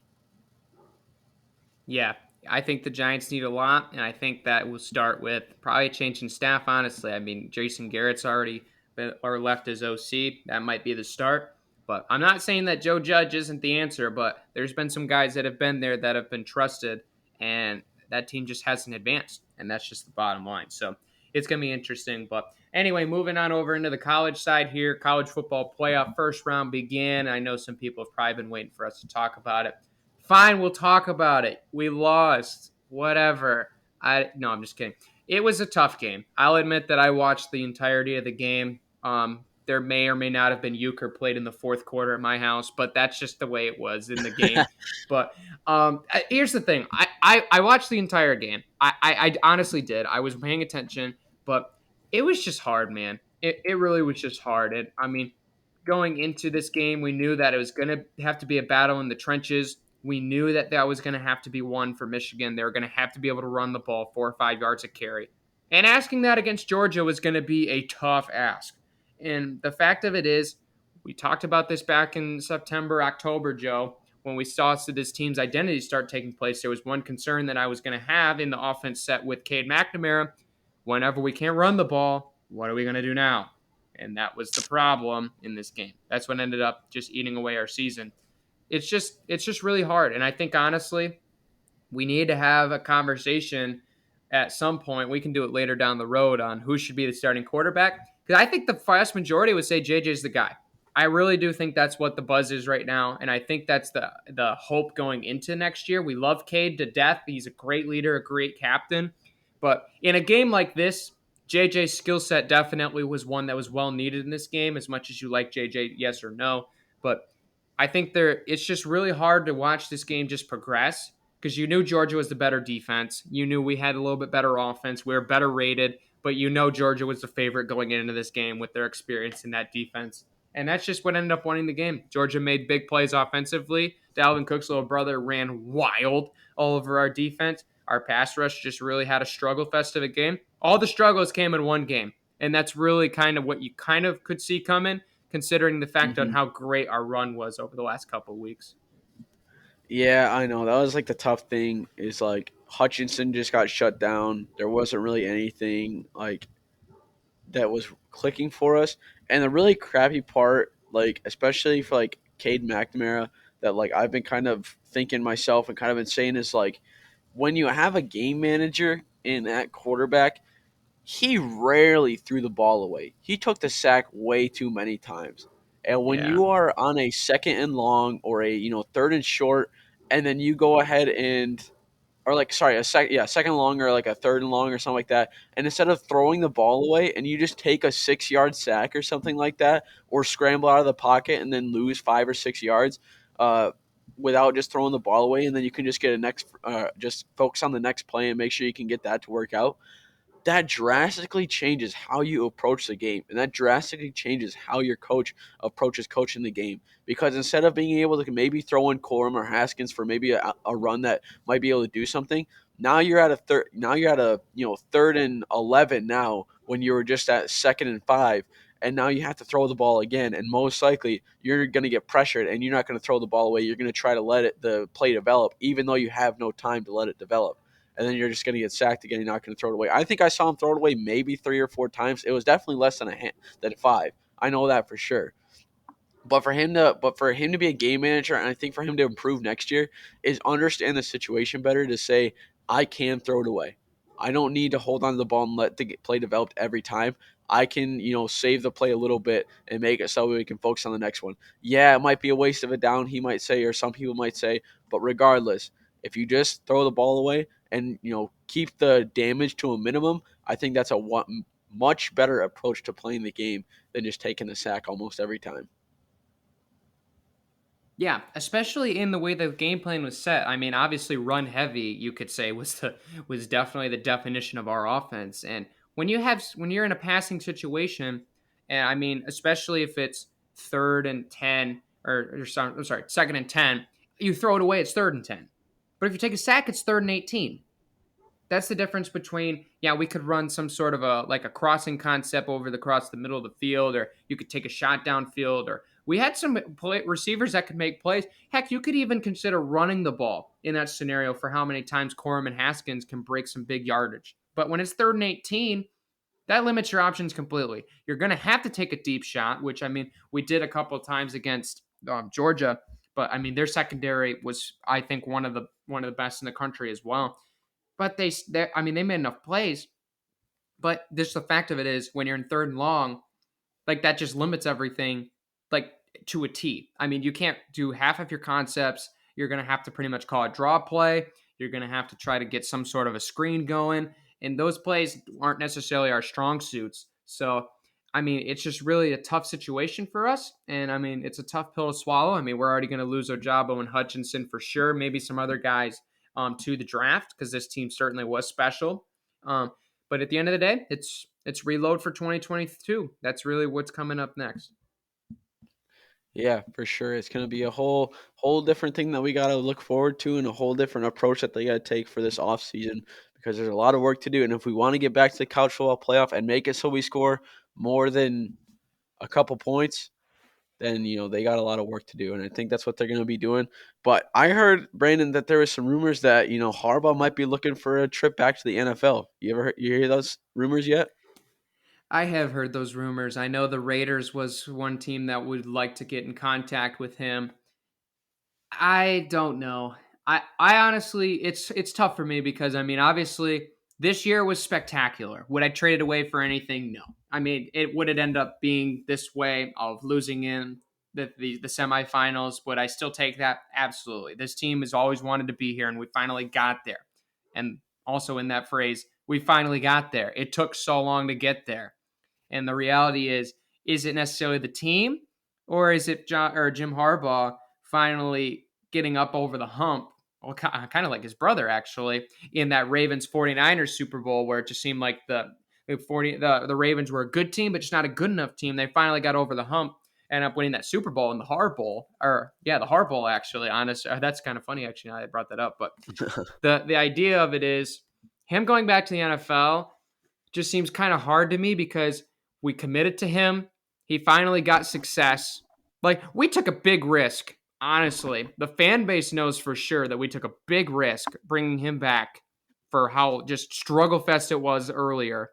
Yeah, I think the Giants need a lot, and I think that will start with probably changing staff, honestly. I mean, Jason Garrett's already been, or left as OC. That might be the start. But I'm not saying that Joe Judge isn't the answer, but there's been some guys that have been there that have been trusted, and that team just hasn't advanced, and that's just the bottom line. So it's going to be interesting. But anyway, moving on over into the college side here, college football playoff first round began. I know some people have probably been waiting for us to talk about it. Fine, we'll talk about it. We lost. Whatever. No, I'm just kidding. It was a tough game. I'll admit that I watched the entirety of the game. There may or may not have been euchre played in the fourth quarter at my house, but that's just the way it was in the game. But here's the thing. I watched the entire game. I honestly did. I was paying attention, but it was just hard, man. It really was just hard. I mean, going into this game, we knew that it was going to have to be a battle in the trenches. We knew that that was going to have to be one for Michigan. They were going to have to be able to run the ball 4 or 5 yards a carry. And asking that against Georgia was going to be a tough ask. And the fact of it is, we talked about this back in September, October, Joe, when we saw this team's identity start taking place. There was one concern that I was going to have in the offense set with Cade McNamara. Whenever we can't run the ball, what are we going to do now? And that was the problem in this game. That's what ended up just eating away our season. It's just really hard. And I think, honestly, we need to have a conversation at some point. We can do it later down the road on who should be the starting quarterback. Because I think the vast majority would say JJ's the guy. I really do think that's what the buzz is right now. And I think that's the hope going into next year. We love Cade to death. He's a great leader, a great captain. But in a game like this, JJ's skill set definitely was one that was well needed in this game, as much as you like JJ, yes or no. But I think it's just really hard to watch this game just progress because you knew Georgia was the better defense. You knew we had a little bit better offense. We were better rated, but you know Georgia was the favorite going into this game with their experience in that defense. And that's just what ended up winning the game. Georgia made big plays offensively. Dalvin Cook's little brother ran wild all over our defense. Our pass rush just really had a struggle fest of a game. All the struggles came in one game. And that's really kind of what you kind of could see coming, considering the fact on how great our run was over the last couple of weeks. Yeah, I know. That was like the tough thing is like Hutchinson just got shut down. There wasn't really anything like that was clicking for us. And the really crappy part, like especially for like Cade McNamara, that like I've been kind of thinking myself and kind of been saying is like when you have a game manager in that quarterback, he rarely threw the ball away. He took the sack way too many times. And when Yeah. you are on a second and long or a third and short, and then you go ahead and or like sorry second long or like a third and long or something like that, and instead of throwing the ball away and you just take a 6 yard sack or something like that, or scramble out of the pocket and then lose 5 or 6 yards, uh, without just throwing the ball away, and then you can just get a next just focus on the next play and make sure you can get that to work out, that drastically changes how you approach the game, and that drastically changes how your coach approaches coaching the game. Because instead of being able to maybe throw in Corum or Haskins for maybe a run that might be able to do something, now you're at a third. Now you're at a third and 11 now when you were just at second and 5. And now you have to throw the ball again, and most likely you're going to get pressured, and you're not going to throw the ball away. You're going to try to let the play develop, even though you have no time to let it develop, and then you're just going to get sacked again. You're not going to throw it away. I think I saw him throw it away maybe 3 or 4 times. It was definitely less than than 5. I know that for sure. But for him to be a game manager, and I think for him to improve next year, is understand the situation better to say I can throw it away. I don't need to hold on to the ball and let the play develop every time. I can, save the play a little bit and make it so we can focus on the next one. Yeah, it might be a waste of a down, he might say, or some people might say, but regardless, if you just throw the ball away and keep the damage to a minimum, I think that's a much better approach to playing the game than just taking the sack almost every time. Yeah, especially in the way the game plan was set. I mean, obviously, run heavy, you could say, was definitely the definition of our offense. And when you're in a passing situation, and I mean, especially if it's third and 10, I'm sorry, second and 10, you throw it away. It's third and 10. But if you take a sack, it's third and 18. That's the difference between, yeah, we could run some sort of a crossing concept over the across the middle of the field, or you could take a shot downfield, or we had some receivers that could make plays. Heck, you could even consider running the ball in that scenario for how many times Corum and Haskins can break some big yardage. But when it's third and 18, that limits your options completely. You're going to have to take a deep shot, which I mean, we did a couple of times against Georgia, but I mean, their secondary was, I think, one of the best in the country as well. But I mean, they made enough plays. But just the fact of it is, when you're in third and long, like that just limits everything, like to a T. I mean, you can't do half of your concepts. You're gonna have to pretty much call a draw play. You're gonna have to try to get some sort of a screen going, and those plays aren't necessarily our strong suits. So, I mean, it's just really a tough situation for us, and I mean, it's a tough pill to swallow. I mean, we're already gonna lose Ojabo and Hutchinson for sure. Maybe some other guys to the draft because this team certainly was special. But at the end of the day, it's reload for 2022. That's really what's coming up next. Yeah, for sure. It's going to be a whole different thing that we got to look forward to, and a whole different approach that they got to take for this off season, because there's a lot of work to do. And if we want to get back to the college football playoff and make it so we score more than a couple points, then they got a lot of work to do, and I think that's what they're going to be doing. But I heard, Brandon, that there was some rumors that Harbaugh might be looking for a trip back to the NFL. You hear those rumors yet? I have heard those rumors. I know the Raiders was one team that would like to get in contact with him. I don't know. I honestly, it's tough for me because I mean, obviously, this year was spectacular. Would I trade it away for anything? No. I mean, it would it end up being this way of losing in the semifinals. Would I still take that? Absolutely. This team has always wanted to be here, and we finally got there. And also in that phrase, we finally got there. It took so long to get there. And the reality is it necessarily the team, or is it Jim Harbaugh finally getting up over the hump? Well, kind of like his brother, actually, in that Ravens 49ers Super Bowl, where it just seemed like the Ravens were a good team, but just not a good enough team. They finally got over the hump, ended up winning that Super Bowl in the Harbaugh, the Harbaugh, actually. Honest, that's kind of funny, actually. I brought that up, but the idea of it is him going back to the NFL just seems kind of hard to me because we committed to him. He finally got success. Like, we took a big risk honestly, the fan base knows for sure that we took a big risk bringing him back for how just struggle fest it was earlier.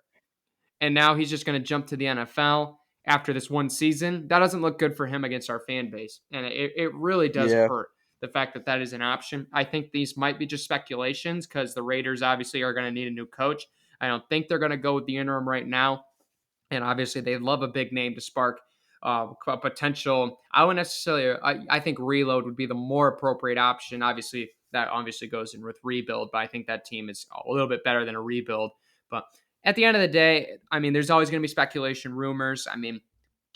And now he's just going to jump to the NFL after this one season. That doesn't look good for him against our fan base. And it really does Yeah. hurt the fact that that is an option. I think these might be just speculations because the Raiders obviously are going to need a new coach. I don't think they're going to go with the interim right now. And obviously, they love a big name to spark a potential. I wouldn't necessarily. I think reload would be the more appropriate option. Obviously, that obviously goes in with rebuild, but I think that team is a little bit better than a rebuild. But at the end of the day, I mean, there's always going to be speculation, rumors. I mean,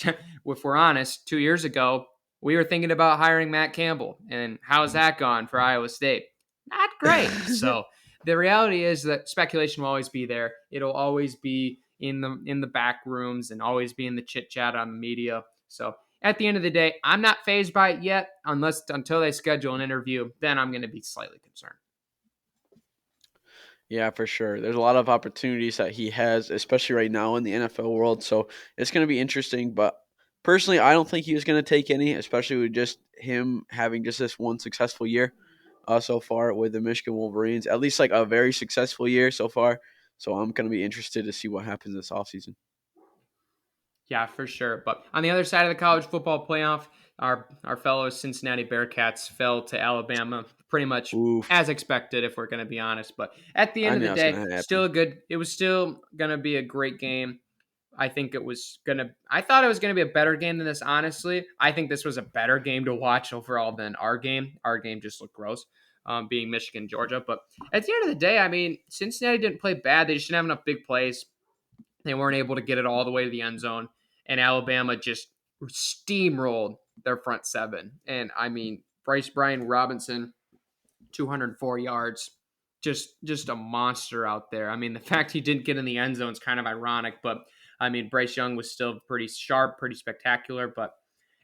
if we're honest, 2 years ago, we were thinking about hiring Matt Campbell, and how's that gone for Iowa State? Not great. So the reality is that speculation will always be there. It'll always be in the back rooms and always be in the chit chat on the media. So at the end of the day, I'm not phased by it yet, until they schedule an interview. Then I'm going to be slightly concerned. Yeah, for sure. There's a lot of opportunities that he has, especially right now in the NFL world. So it's going to be interesting. But personally, I don't think he was going to take any, especially with just him having just this one successful year so far with the Michigan Wolverines. At least like a very successful year so far. So I'm going to be interested to see what happens this offseason. Yeah, for sure. But on the other side of the college football playoff, our fellow Cincinnati Bearcats fell to Alabama pretty much Oof. as expected, if we're going to be honest. But at the end I of knew the that was day, going to happen. still a good. It was still going to be a great game. I think it was gonna. I thought it was gonna be a better game than this. Honestly, I think this was a better game to watch overall than our game. Our game just looked gross, being Michigan Georgia. But at the end of the day, I mean, Cincinnati didn't play bad. They just didn't have enough big plays. They weren't able to get it all the way to the end zone, and Alabama just steamrolled their front seven. And I mean, Brian Robinson, 204 yards, just a monster out there. I mean, the fact he didn't get in the end zone is kind of ironic, but I mean, Bryce Young was still pretty sharp, pretty spectacular. But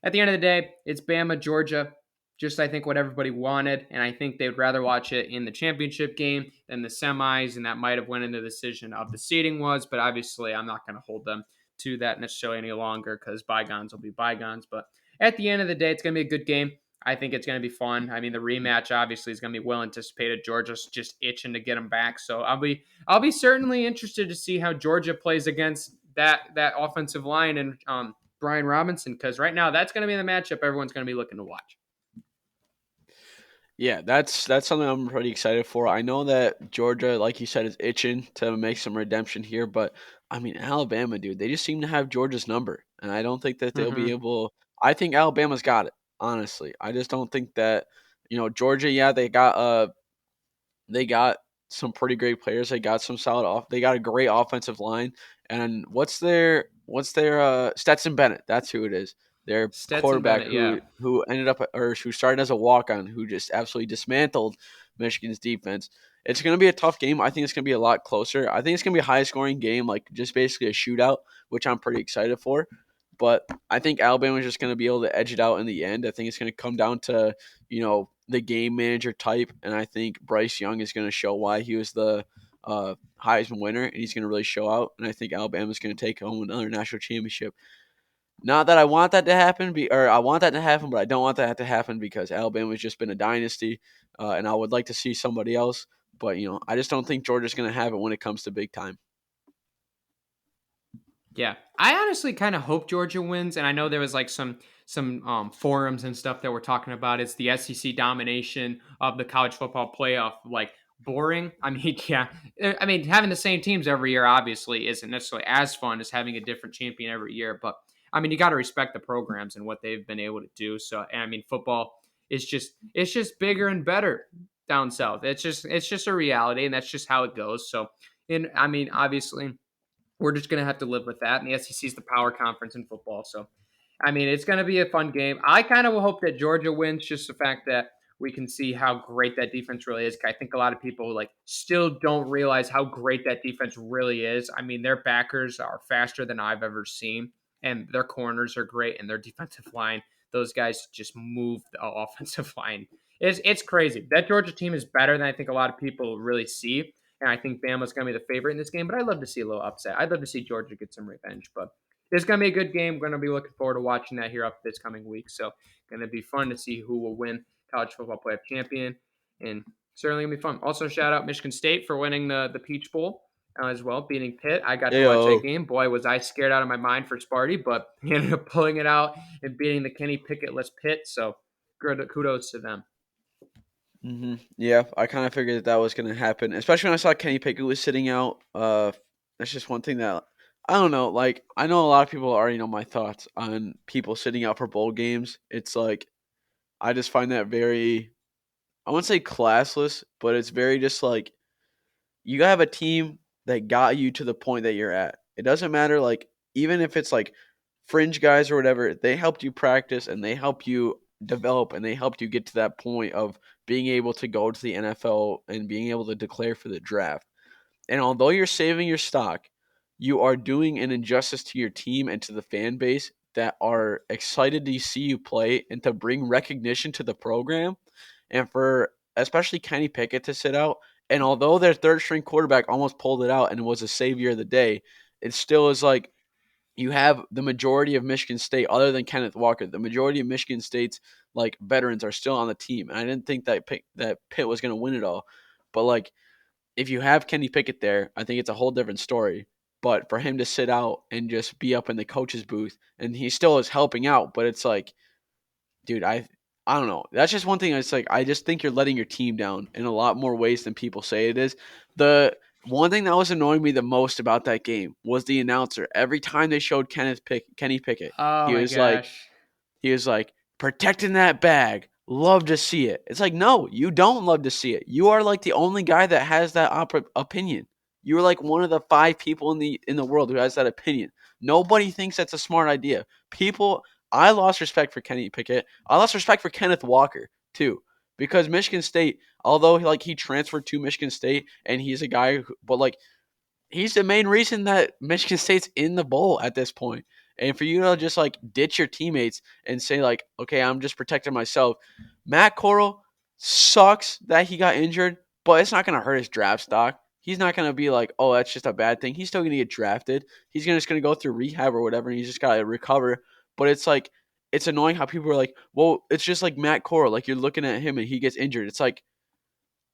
at the end of the day, it's Bama, Georgia. Just I think what everybody wanted, and I think they would rather watch it in the championship game than the semis, and that might have went into the decision of the seeding was. But obviously, I'm not going to hold them to that necessarily any longer because bygones will be bygones. But at the end of the day, it's going to be a good game. I think it's going to be fun. I mean, the rematch obviously is going to be well anticipated. Georgia's just itching to get them back, so I'll be certainly interested to see how Georgia plays against that offensive line and Brian Robinson, because right now that's going to be the matchup everyone's going to be looking to watch. Yeah, that's something I'm pretty excited for. I know that Georgia, like you said, is itching to make some redemption here, but I mean Alabama, dude, they just seem to have Georgia's number, and I don't think that they'll be Mm-hmm. able. I think Alabama's got it. Honestly, I just don't think that Georgia. Yeah, they got some pretty great players. They got some solid off. They got a great offensive line. And what's their Stetson Bennett? That's who it is. Their Stetson quarterback Bennett, yeah. who ended up or who started as a walk on, who just absolutely dismantled Michigan's defense. It's going to be a tough game. I think it's going to be a lot closer. I think it's going to be a high scoring game, like just basically a shootout, which I'm pretty excited for. But I think Alabama's just going to be able to edge it out in the end. I think it's going to come down to the game manager type, and I think Bryce Young is going to show why he was the Heisman winner, and he's going to really show out. And I think Alabama's going to take home another national championship. Not that I want that to happen, or I want that to happen, but I don't want that to happen because Alabama's just been a dynasty, and I would like to see somebody else. But I just don't think Georgia's going to have it when it comes to big time. Yeah, I honestly kind of hope Georgia wins, and I know there was like some forums and stuff that were talking about it's the SEC domination of the college football playoff. Like boring. I mean, yeah, I mean having the same teams every year obviously isn't necessarily as fun as having a different champion every year. But I mean, you got to respect the programs and what they've been able to do. So, and I mean, football is just bigger and better down south. It's just a reality, and that's just how it goes. So, and I mean, obviously we're just going to have to live with that. And the SEC is the power conference in football. So, I mean, it's going to be a fun game. I kind of hope that Georgia wins, just the fact that we can see how great that defense really is. I think a lot of people like still don't realize how great that defense really is. I mean, their backers are faster than I've ever seen, and their corners are great, and their defensive line, those guys just move the offensive line. It's crazy. That Georgia team is better than I think a lot of people really see. And I think Bama's going to be the favorite in this game, but I'd love to see a little upset. I'd love to see Georgia get some revenge. But it's going to be a good game. We're going to be looking forward to watching that here up this coming week. So, going to be fun to see who will win college football playoff champion, and certainly going to be fun. Also, shout out Michigan State for winning the Peach Bowl as well, beating Pitt. I got to watch that Ayo. game. Boy, was I scared out of my mind for Sparty, but he ended up pulling it out and beating the Kenny Pickett-less Pitt. So, kudos to them. Yeah, I kind of figured that was going to happen, especially when I saw Kenny Pickett was sitting out. That's just one thing that I don't know. Like, I know a lot of people already know my thoughts on people sitting out for bowl games. It's like I just find that very, I wouldn't say classless, but it's very just like you gotta have a team that got you to the point that you're at. It doesn't matter, like, even if it's like fringe guys or whatever, they helped you practice and they help you develop and they helped you get to that point of being able to go to the NFL and being able to declare for the draft. And although you're saving your stock, you are doing an injustice to your team and to the fan base that are excited to see you play and to bring recognition to the program. And for especially Kenny Pickett to sit out, and although their third string quarterback almost pulled it out and was a savior of the day, it still is like you have the majority of Michigan State, other than Kenneth Walker, the majority of Michigan State's like veterans are still on the team. And I didn't think that Pitt was going to win it all, but like if you have Kenny Pickett there, I think it's a whole different story. But for him to sit out and just be up in the coach's booth, and he still is helping out, but it's like, dude, I don't know. That's just one thing. It's like I just think you're letting your team down in a lot more ways than people say it is. The one thing that was annoying me the most about that game was the announcer. Every time they showed Kenny Pickett, Oh he my was like, gosh. he was like, protecting that bag. Love to see it. It's like, no, you don't love to see it. You are like the only guy that has that opinion. You're like one of the 5 people in the world who has that opinion. Nobody thinks that's a smart idea. People, I lost respect for Kenny Pickett. I lost respect for Kenneth Walker too, because Michigan State, although he transferred to Michigan State and he's a guy, but like he's the main reason that Michigan State's in the bowl at this point. And for you to just like ditch your teammates and say like, okay, I'm just protecting myself. Matt Corral sucks that he got injured, but it's not going to hurt his draft stock. He's not going to be like, oh, that's just a bad thing. He's still going to get drafted. He's just going to go through rehab or whatever, and he's just got to recover. But it's like, it's annoying how people are like, well, it's just like Matt Corral. Like you're looking at him and he gets injured. It's like,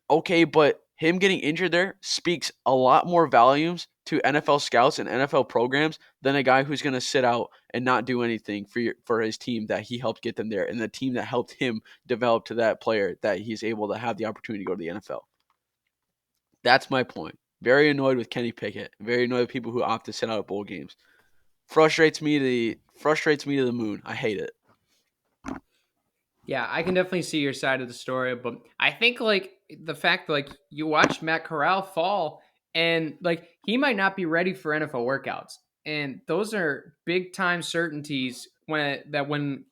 okay, but him getting injured there speaks a lot more volumes to NFL scouts and NFL programs than a guy who's going to sit out and not do anything for his team that he helped get them there and the team that helped him develop to that player that he's able to have the opportunity to go to the NFL. That's my point. Very annoyed with Kenny Pickett. Very annoyed with people who opt to sit out at bowl games. Frustrates me to the moon. I hate it. Yeah, I can definitely see your side of the story, but I think like the fact like you watch Matt Corral fall and like he might not be ready for NFL workouts. And those are big time certainties when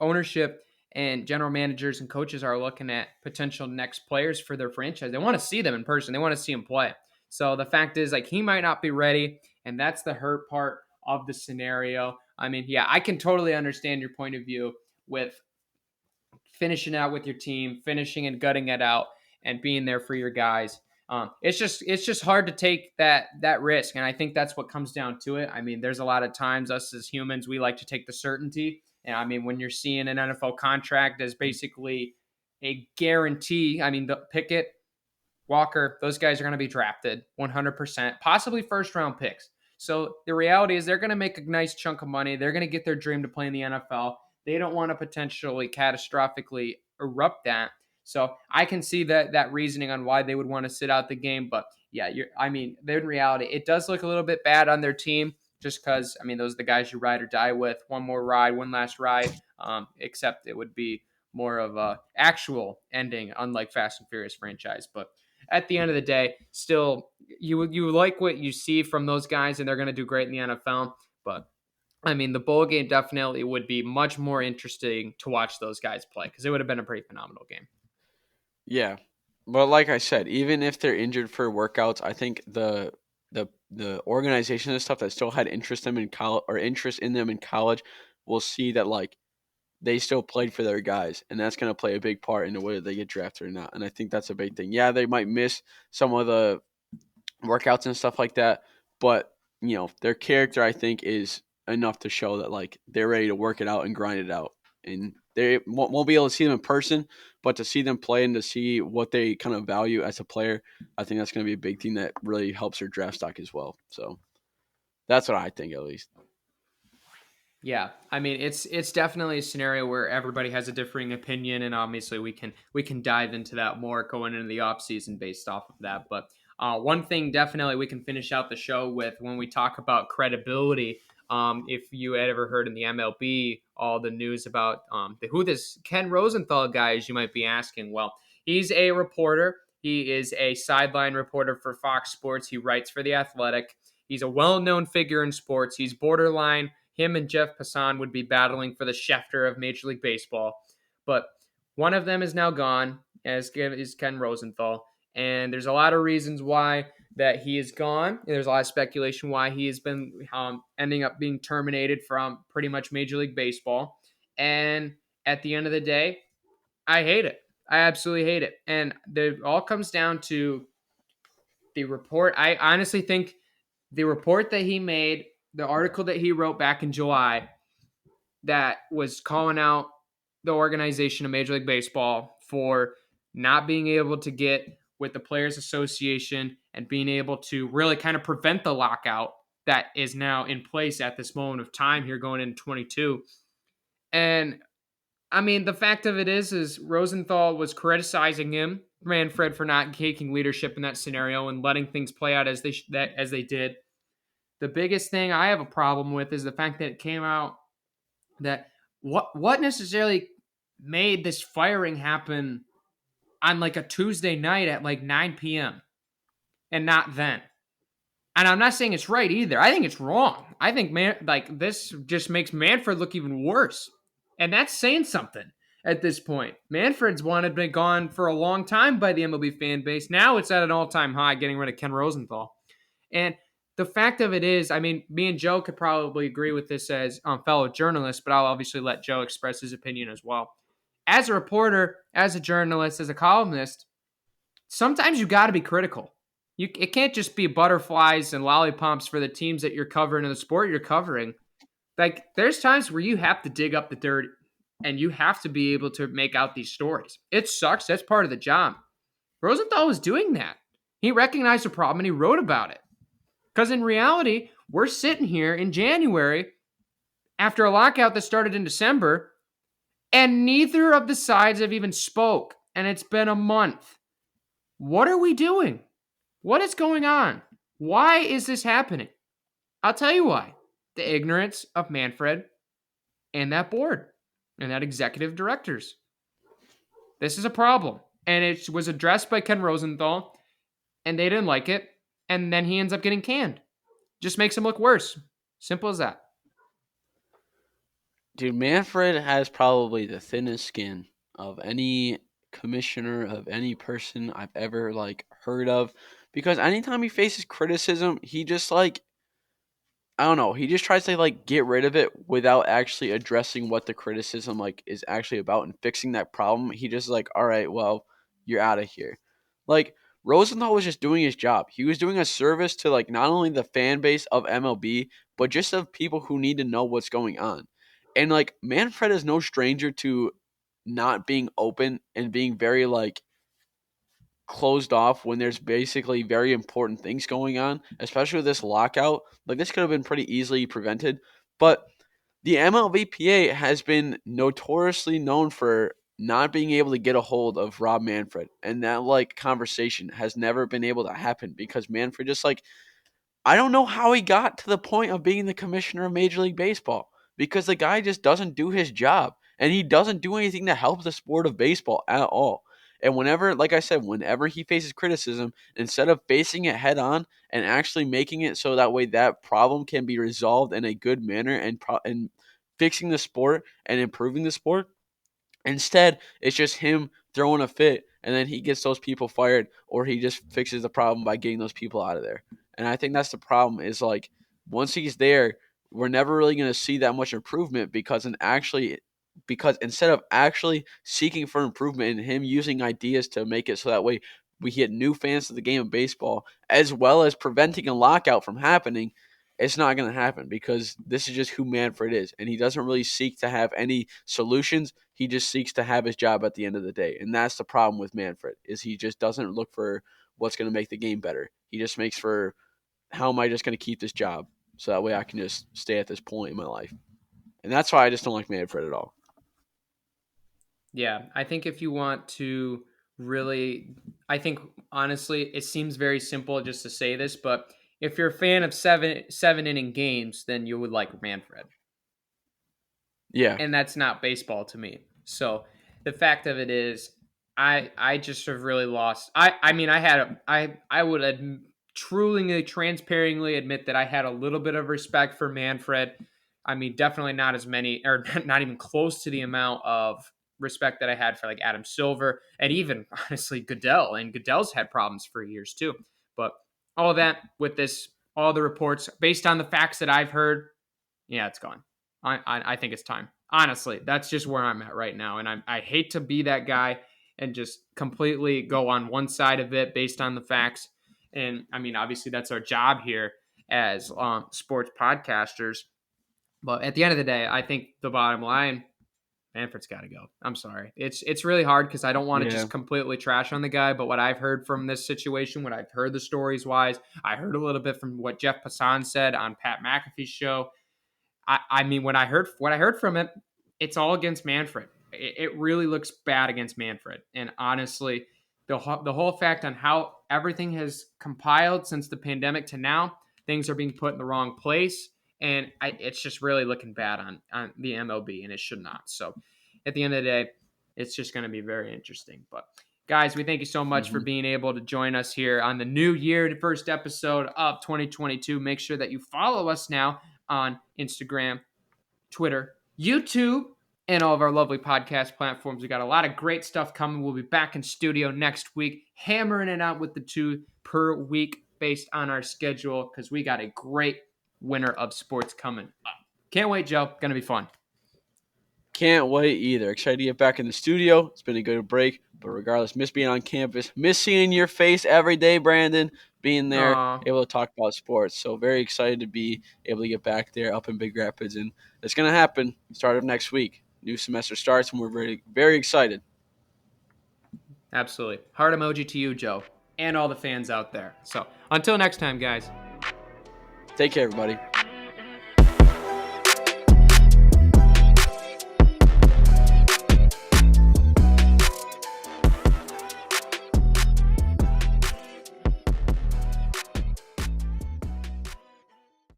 ownership and general managers and coaches are looking at potential next players for their franchise. They want to see them in person. They want to see them play. So the fact is like he might not be ready, and that's the hurt part of the scenario. I mean, yeah, I can totally understand your point of view with finishing out with your team, finishing and gutting it out, and being there for your guys. It's just hard to take that risk, and I think that's what comes down to it. I mean, there's a lot of times us as humans we like to take the certainty, and I mean when you're seeing an NFL contract as basically a guarantee. I mean, the Pickett, Walker, those guys are going to be drafted 100%, possibly first round picks. So the reality is they're going to make a nice chunk of money. They're going to get their dream to play in the NFL. They don't want to potentially catastrophically erupt that. So I can see that reasoning on why they would want to sit out the game. But yeah, I mean, in reality, it does look a little bit bad on their team just because, I mean, those are the guys you ride or die with. One more ride, one last ride, except it would be more of a actual ending, unlike Fast and Furious franchise. But at the end of the day, still you like what you see from those guys, and they're going to do great in the NFL. But I mean, the bowl game definitely would be much more interesting to watch those guys play because it would have been a pretty phenomenal game. Yeah, but like I said, even if they're injured for workouts, I think the organization and stuff that still had interest in them in college or interest in them in college will see that like they still played for their guys, and that's going to play a big part in the way they get drafted or not. And I think that's a big thing. Yeah, they might miss some of the workouts and stuff like that, but their character I think is enough to show that like they're ready to work it out and grind it out. And they won't be able to see them in person, but to see them play and to see what they kind of value as a player, I think that's going to be a big thing that really helps their draft stock as well. So that's what I think, at least. Yeah, I mean it's definitely a scenario where everybody has a differing opinion, and obviously we can dive into that more going into the off season based off of that. But one thing definitely we can finish out the show with when we talk about credibility. If you had ever heard in the MLB all the news about who this Ken Rosenthal guy is, you might be asking. Well, he's a reporter. He is a sideline reporter for Fox Sports. He writes for The Athletic. He's a well-known figure in sports. He's borderline. Him and Jeff Passan would be battling for the Schefter of Major League Baseball. But one of them is now gone, as is Ken Rosenthal. And there's a lot of reasons why that he is gone. There's a lot of speculation why he has been ending up being terminated from pretty much Major League Baseball. And at the end of the day, I hate it. I absolutely hate it. And it all comes down to the report. I honestly think the report that he made, the article that he wrote back in July that was calling out the organization of Major League Baseball for not being able to get with the Players Association and being able to really kind of prevent the lockout that is now in place at this moment of time here going into 22. And I mean, the fact of it is Rosenthal was criticizing him, Manfred, for not taking leadership in that scenario and letting things play out as they did. The biggest thing I have a problem with is the fact that it came out that what necessarily made this firing happen on like a Tuesday night at like 9 p.m. and not then. And I'm not saying it's right either. I think it's wrong. I think this just makes Manfred look even worse. And that's saying something at this point. Manfred's wanted to be gone for a long time by the MLB fan base. Now it's at an all-time high, getting rid of Ken Rosenthal. And the fact of it is, I mean, me and Joe could probably agree with this as fellow journalists, but I'll obviously let Joe express his opinion as well. As a reporter, as a journalist, as a columnist, sometimes you got to be critical. It can't just be butterflies and lollipops for the teams that you're covering and the sport you're covering. Like, there's times where you have to dig up the dirt and you have to be able to make out these stories. It sucks. That's part of the job. Rosenthal was doing that. He recognized the problem and he wrote about it. Because in reality, we're sitting here in January after a lockout that started in December, and neither of the sides have even spoke, and it's been a month. What are we doing? What is going on? Why is this happening? I'll tell you why. The ignorance of Manfred and that board and that executive directors. This is a problem. And it was addressed by Ken Rosenthal, and they didn't like it, and then he ends up getting canned. Just makes him look worse. Simple as that. Dude, Manfred has probably the thinnest skin of any commissioner, of any person I've ever heard of, because anytime he faces criticism, he just I don't know, he just tries to get rid of it without actually addressing what the criticism is actually about and fixing that problem. He just all right, well, you're out of here. Rosenthal was just doing his job. He was doing a service to not only the fan base of MLB, but just of people who need to know what's going on. And Manfred is no stranger to not being open and being very closed off when there's basically very important things going on, especially with this lockout. This could have been pretty easily prevented, but the MLBPA has been notoriously known for not being able to get a hold of Rob Manfred, and that conversation has never been able to happen because Manfred just I don't know how he got to the point of being the commissioner of Major League Baseball, because the guy just doesn't do his job, and he doesn't do anything to help the sport of baseball at all. And whenever, like I said, whenever he faces criticism, instead of facing it head on and actually making it so that way that problem can be resolved in a good manner and fixing the sport and improving the sport, instead it's just him throwing a fit, and then he gets those people fired, or he just fixes the problem by getting those people out of there. And I think that's the problem is once he's there, we're never really going to see that much improvement because instead of actually seeking for improvement and him using ideas to make it so that way we get new fans to the game of baseball, as well as preventing a lockout from happening, it's not going to happen because this is just who Manfred is. And he doesn't really seek to have any solutions. He just seeks to have his job at the end of the day. And that's the problem with Manfred, is he just doesn't look for what's going to make the game better. He just makes for, how am I just going to keep this job so that way I can just stay at this point in my life. And that's why I just don't like Manfred at all. Yeah, I think if you want to really, I think honestly, it seems very simple just to say this, but if you're a fan of seven inning games, then you would like Manfred, Yeah. and that's not baseball to me. So the fact of it is, I just have really lost. I mean, I would truly transparently admit that I had a little bit of respect for Manfred. I mean, definitely not as many, or not even close to the amount of respect that I had for like Adam Silver and even honestly Goodell. And Goodell's had problems for years too. But all of that with this, all the reports based on the facts that I've heard, yeah, it's gone. I think it's time. Honestly, that's just where I'm at right now. And I hate to be that guy and just completely go on one side of it based on the facts. And I mean, obviously, that's our job here as sports podcasters. But at the end of the day, I think the bottom line, Manfred's got to go. I'm sorry. It's really hard because I don't want to Yeah. just completely trash on the guy. But what I've heard from this situation, what I've heard the stories wise, I heard a little bit from what Jeff Passan said on Pat McAfee's show. I mean, what I heard from it, it's all against Manfred. It really looks bad against Manfred. And honestly, the whole fact on how everything has compiled since the pandemic to now, things are being put in the wrong place. And it's just really looking bad on the MLB, and it should not. So at the end of the day, it's just going to be very interesting. But guys, we thank you so much for being able to join us here on the new year, the first episode of 2022. Make sure that you follow us now on Instagram, Twitter, YouTube, and all of our lovely podcast platforms. We got a lot of great stuff coming. We'll be back in studio next week, hammering it out with the 2 per week based on our schedule because we got a great winter of sports coming up. Can't wait, Joe. Gonna be fun. Can't wait either. Excited to get back in the studio. It's been a good break, but regardless, miss being on campus, miss seeing your face every day, Brandon, being there, Aw. able to talk about sports. So very excited to be able to get back there up in Big Rapids, and it's going to happen. Start of next week. New semester starts, and we're very, very excited. Absolutely. Heart emoji to you, Joe, and all the fans out there. So until next time, guys. Take care, everybody.